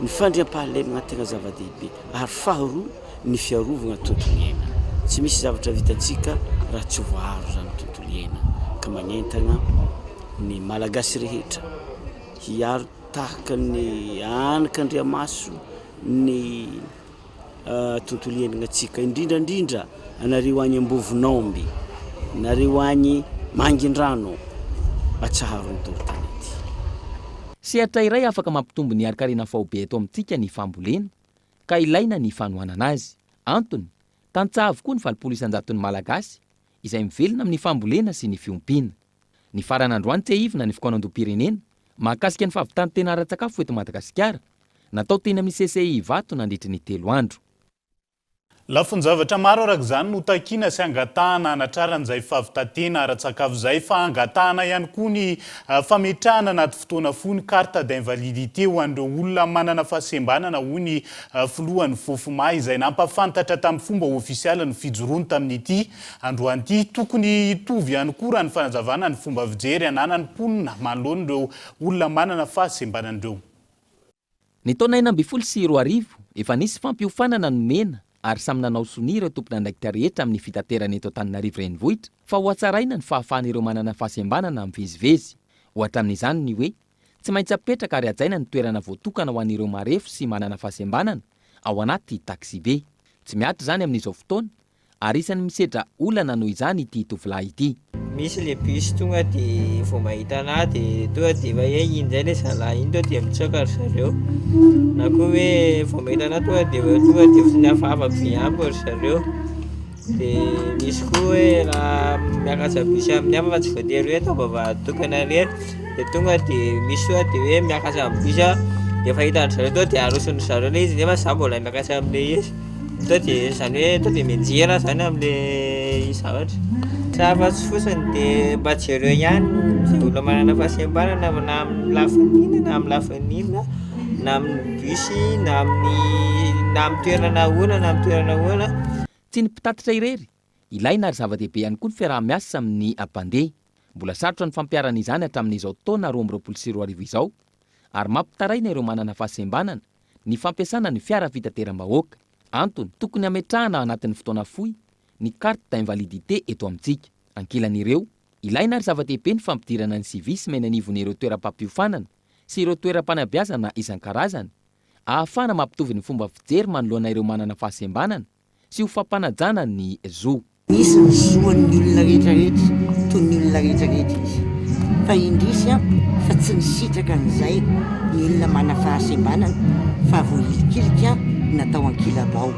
Ny fandriam-pahalema tegna zava-dehibe ary faharoa ny fiarovana tontolo iaina. Tsy misy zavatra vitantsika raha tsy voaharo zany tontolo iaina ka magnentana ny malagasy rehetra hiaro tahaka ny anakan-driamaso ny tontolo iainantsika indrindrandrindra anareo any Ambovin'Omby nareo agny mangindrano atsaharony torotanety. Sehatra iray afaka mampitombo ny arikarena faobe eto amintsika ny fambolena ka ilaina ny fanohanana azy. Antony, tantsaha avokoa ny 700 malagasy izay mivelona amin'ny fambolena sy ny fiompiana. Ny farany androany tsy ahivina ny fikoanam-pirenena mahakasika ny fahavitany tena ara-tsakafo eto Madagasikara natao tena misesey vato nandritry ny 3 andro. Lafonjavatra maro araka izany no takiana sy angatahana anatraran'izay fahavitatena ara-tsakafo izay fa angatahana ihany koa ny fametrahana anaty fotoana fony carte d'invalidité ho an'ireo olona manana fahasembanana ho ny filohan'ny Fofoma izay nampafantatra tamin'ny fomba ofisialy ny fijoroany tamin'ity androany ity. Tokony hitovy ihany koa raha ny fanazavana ny fomba fijery ananany mponina manoloan'ireo olona manana fahasembanan'ireo. Ny taona 2024 efa nisy fampiofanana nomena ary samy nanao sonia ireo tompon'andraikitra rehetra amin'ny fitaterana eto Antananarivo renivohitra fa ho atsaraina ny fahafahan'ireo manana fahasembanana mivezivezy. Ohatra amin'izany ny hoe tsy maintsy apetraka ary hajaina ny toerana voatokana ho an'ireo marefo sy manana fahasembanana ao anaty taxi be. Tsy miatra izany amin'izao fotoana ary isan'ny misedra olana noho izany ity tovolahy ity. Misy le bus tonga dia vao mahita anahy dia tonga dia efa hoe injay le zalahy iny tonga dia mitsoaka ry zareo. Na koa hoe vao mahita anahy tonga dia fosiny hafahavako viambo ry zareo. Dia misy koa hoe raha miakatra bus amin'ny hafa fa tsy voatery hoe atao vavahadokana rery. Dia tonga dia misy koa dia hoe miakatra amin'ny bus dia fahita ry zareo tonga dia arosony zareo le izy nefa zaho mbola miakatra amin'ilay izy. Tonga dia izany hoe tonga dia mianjera zany amin'ilay zavatra. Zava-tsy fosiny dia mba jereo ihany izay olona manana fahasembanana na amin'ny lafinina na amin'ny lafinina na amin'ny busy na amin'ny toerana ahoana na amin'ny toerana ahoana. Tsy ny mpitatitra irery, ilaina ary zava-dehibe ihany koa ny fiaraha-miasa amin'ny ampandeha. Mbola sarotra ny fampiarana izany hatramin'izao taona 2024 izao ary mampitaraina ireo manana fahasembanana ny fampiasana ny fiara fitateram-bahoaka. Antony, tokony hametrahana anatin'ny fotoana fohy ny carte d'invalidité eto amintsika. Ankilan'ireo, ilaina ary zava-dehibe ny fampidirana ny CV sy menanivon'ireo toeram-pampiofanana sy ireo toeram-panabeazana isan-karazany ahafahana mampitovy ny fomba fijery manoloana ireo manana fahasembanana sy ho fampanajana ny zo. Misy ny zoan'ny olona rehetrarehetra toy ny olona rehetrarehetra izy fa indrisy fa tsy nisitraka an'izay ny olona mana fahasembanana fa voahilikilika natao ankilabao.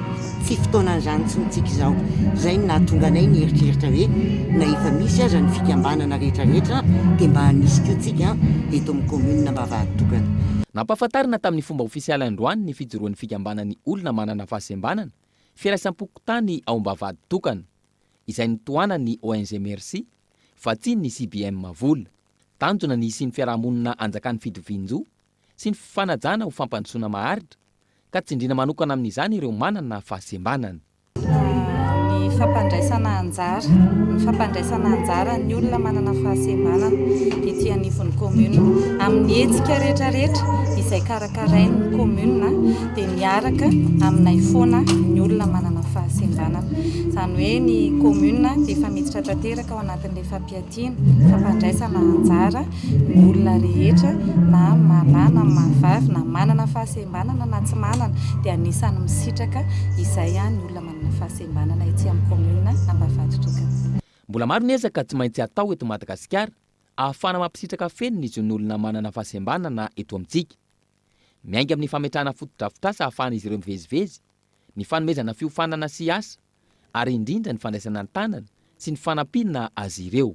Tsy fotoanan'izany tsy mitsika izao. Izay no nahatonga anay ny eritreritra hoe na efa misy aza ny fikambanana rehetrarehetra dia mba hanisy koa tsika eto amin'ny commune mba vahatokana. Nampahafantarina tamin'ny fomba ofisialy androany ny fijoroan'ny fikambanan'ny olona manana fahasembanana fiaraisam-pokotany ao Mbavaditokana izay nitohanany ONG Merci fa tsy ny CBM vola. Tanjona ny sy ny fiarahamonina anjakan'ny fidovinjo sy ny fanajana ho fampandrosoana maharitra ka tsindrina manokana amin'izany ireo manana fahasembanana. Ny fampandraisana anjara ny olona manana fahasembanana ety anivon'ny commune amin'ny hetsika rehetrarehetra izay karakarain'ny commune dia miaraka aminay foana ny olona manana fahasembanana. Izany hoe ny commune dia efa miditra tanteraka ao anatin'ilay fampiadiana fampandraisana anjara ny olona rehetra na malana mahavavy na manana fahasembanana na tsy manana dia anisany misitraka izay ny olona manana fahasembanana ety amin'ny commune Ambavaditokana. Mbola maro ny ezaka tsy maintsy atao eto Madagasikara ahafahana mampisitraka fenina izy ny olona manana fahasembanana eto amintsika. Miainga amin'ny fametrahana fotodrafitrasa ahafahana izy ireo mivezivezy, ny fanomezana fiofanana sy asa ary indrindra ny fandraisana ny tanana sy ny fanampinana azy ireo.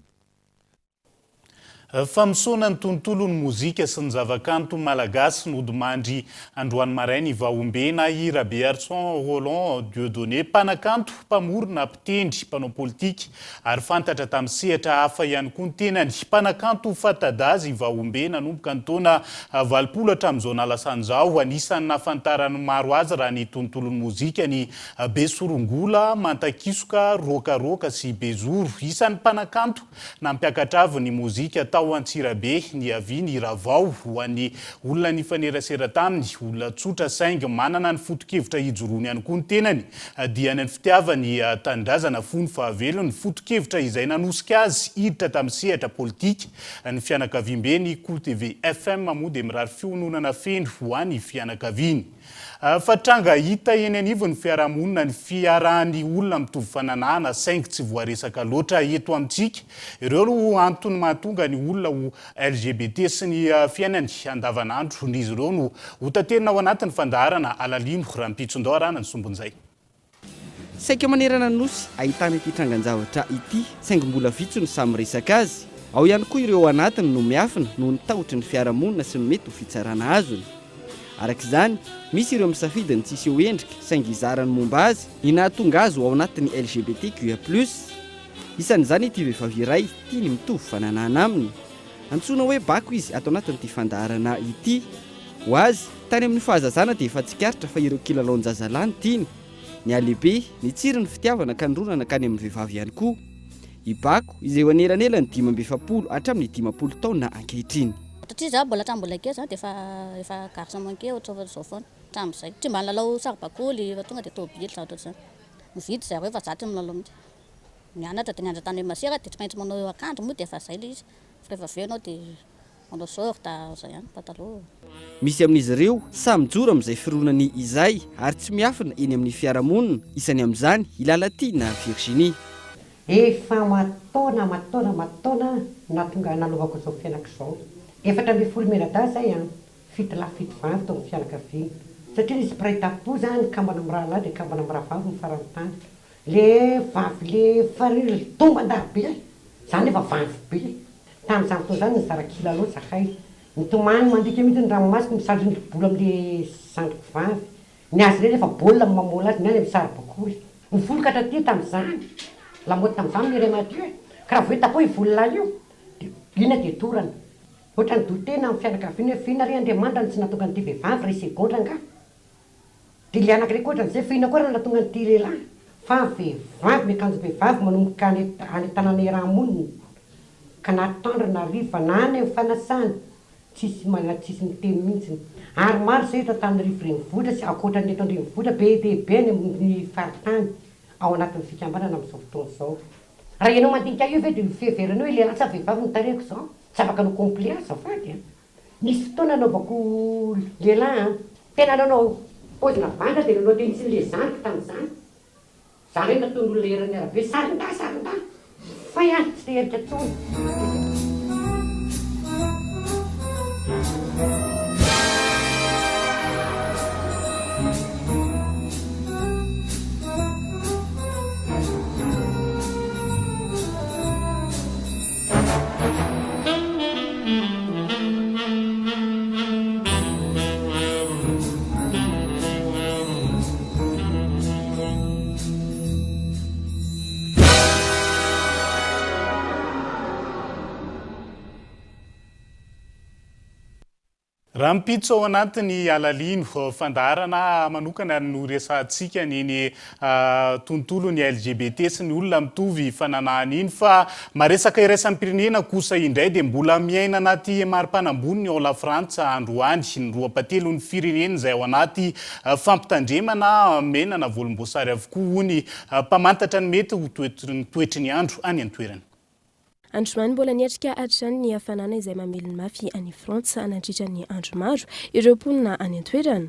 Famosona ny tontolon'ny mozika sy ny zavakanto malagasy nodimandry androany marainy vahombena Hira Bearson Roland Dieudonné, mpanakanto, mpamorona, mpitendry, mpanao politika ary fantatra tamin'ny sehatra hafa ihany koa ny tenany. Mpanakanto Fatadazy vahombena nomboka ny taona 20 hatramin'izao nalasan'izao, anisan'ny nahafantarany maro azy raha ny tontolon'ny mozika ny besorongola, mantakisoka, rokaroka sy bezoro. Isan'ny mpanakanto nampiakatra avy ny mozika tao Antsirabe ny avy ny Ravao ho an'ny olona nifanerasera taminy olona tsotra saingy manana ny foto-kevitra hijoroany ihany koa ny tenany dia ny fitiavany tandrazana fony fahavelo ny foto-kevitra izay nanosika azy hiditra tamin'ny sehatra politika ny fianakaviambe ny Cool TV FM moa dia mirary fiononana feno ho an'ny fianakaviany. Fatranga hita eny anivon'ny fiarahamonina ny fiarahan'ny olona mitovy fananana saingy tsy voaresaka loatra eto amintsika. Ireo no antony mahatonga ny olona ho LGBT sy ny fiainany andavanandro. Izy ireo no hotaterina ao anatin'ny fandaharana alalino Rampitsondao arana ny sombon'izay. Saika manerana nosy ahitana ity trangan-javatra ity saingy mbola vitsy no samy resaka azy. Ao ihany koa ireo anatiny no miafina no nitahotry ny fiarahamonina sy ny mety ho fitsarana azony. Arak'izany, misy ireo misafidy ny tsisy eo endrika saingy izarany momba azy ny nahatonga azy ao anatin'ny LGBTQIA+. Isan'izany ity vehivavy iray tiany mitovy fananana aminy. Antsoina hoe bako izy ato anatin'ity fandaharana ity. Ho azy, tany amin'ny fahazazana dia efa tsikaritra fa ireo kilalaon-jazalahy tiany. Ny alehibe, ny tsiry ny fitiavana ka nronana ka ny amin'ny vehivavy ihany koa. I bako izay ho anelanela ny 17 hatramin'ny 18 taona ankehitriny. Satria za mbola tambola kely zany dia efa garsa manke ohatry zao foana tam'izay. Tsy mba lalao saribakoly fa tonga dia tôbily ohatry zany. Mividy zareo efa zaty milalao mihitsy. Mianatra dia nianatra tany Masera dia tsy maintsy manao akanjo moa dia efa zay ilay izy. Rehefa avy eo ianao dia manao sorta zay ihany pataloha. Misy amin'izy ireo samy joro amin'izay fironany izay ary tsy miafina eny amin'ny fiarahamonina. Isany amin'izany Ilalatina Virginie. Efa mataona natonga nalovako izao fianako izao. Efatra amby folo menada zay fito lahy fito vavy tao amin'ny fianakaviana. Satria nisy mpiray-tam-po zany kambana amin'ny rahalahy dia kambana amin'ny rahavavy ny faran'ny le vavy le fariry tomba andahabe zany efa vavy be. Tamin'izany fotoana zany ny zarakilalo zahay. Nitomany mandika mihitsy ny ranomasina misandriny bola amin'le zandriko vavy. Ny azy ireny efa baolina mamola azy ny any amin'ny saribakoly. Ny volo ka hatraty tamin'izany. Lamaody tamin'izany miray madio ka raha voe tapoha vololahy io dia ina dia torana. Ohatra ny dotena amin'ny fianakaviana hoe fihina ry Andriamanitra ny tsy nahatonga an'ity vehivavy ray segondra nga. Dia le anankiray koa ohatran'izay fihina koa raha nahatonga an'ity lehilahy. Fa vehivavy miakanjo vehivavy manomboka any tanàna Iarahamonina ka natandrina riva na any amin'ny fanasany tsisy miteny mihitsy. Ary maro izay eto tany rivo renivohitra sy ankoatran'ny eto andrenivohitra be dia be ny faritany ao anatin'ny fikambanana amin'izao fotoana izao. Raha ianao mandinika io ve dia fiheverana hoe lehilahy sa vehivavy ny tarehiko izao. Tsy afaka no complet azafady. Nisy fotoana anaovako lehilahy tena nanao paozina vanga dia nanao tenisy le zandriko tamin'izany. Za re nataony olona herany arabe sarinda fa ihany tsy te herika tsony. Raha mipitso ao anatin'ny alalino fandaharana manokana no resantsika ny tontolo ny LGBT sy ny olona mitovy fananana iny fa maresaka iraisam-pirenena kosa indray dia mbola miaina anaty mari-panambony ao La Frantsa androany ny roapatelo ny firenena izay ao anaty fampitandremana menana volomboasary avokoa ny mpamantatra ny mety ho toetry ny andro any an-toerana. Andromany mbola niatrika hatrany ny hafanana izay mamelony mafy any Frantsa nandritra ny andro maro ireo mponina any an-toerana.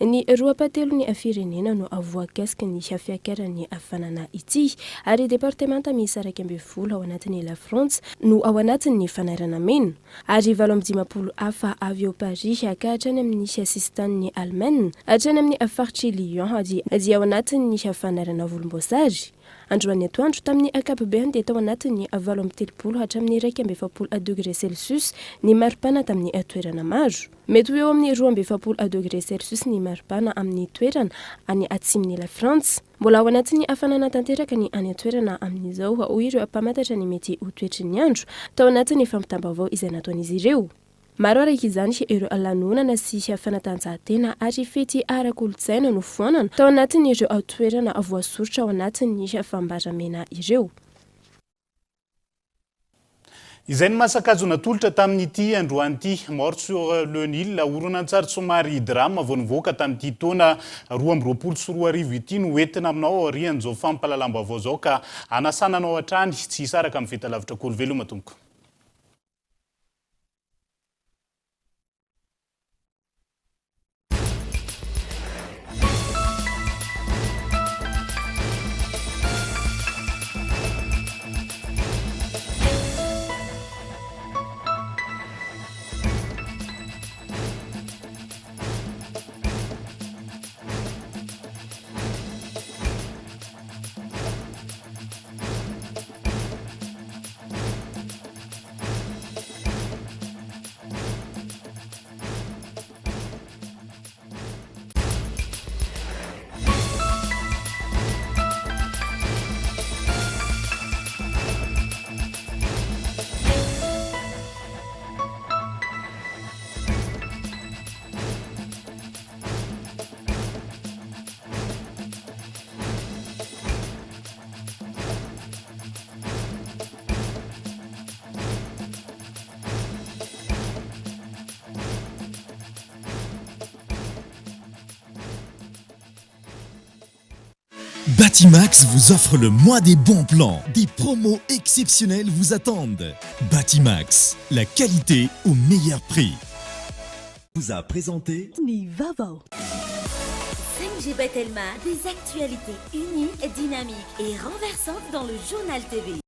Ny roapatelo ny firenena no avoakasika ny hafiakarany hafanana ity ary departemanta miisa 12 ao anatin'ny La Frantsa no ao anatin'ny fanairana mena ary 17 hafa avy ao Paris ka hatrany amin'ny sistan'ny Allemagne hatrany amin'ny faritry Lyon dia ao anatin'ny fanairana volomboasary. Androany atoandro tamin'ny ankapobeny dia tao anatin'ny 17 hatramin'ny 12 degré Celsius ny maripana tamin'ny toerana maro. Mety eo amin'ny 12 degré Celsius ny maripana amin'ny toerana any atsimon'ny La Frantsa. Mbola ao anatin'ny hafanana tanteraka ny any toerana amin'izao ho ireo mpamantatra ny mety ho toetry ny andro tao anatin'ny fampitambavao izay nataon'izy ireo. Maro araka izany ireo lanonana sy fanatanjahantena ary fety ara-kolontsaina no foanana tao anatin'ireo toerana voasoritra ao anatin'ny fambaramena ireo. izay ny masakazo natolotra tamin'ity androan'ity mort sur le Nil horonan-tsary somary drame vao nivoaka tamin'ity taona 2024 ity no entina aminao arian'izao fampalalam-baovao zao ka anasananao hatrany tsy hisaraka amin'ny fitalavitra kolo veloma tompoko. Batimax vous offre le mois des bons plans. Des promos exceptionnelles vous attendent. Batimax, la qualité au meilleur prix. Vous a présenté Nivavo. 5G Telma, des actualités uniques, dynamiques et renversantes dans le journal TV.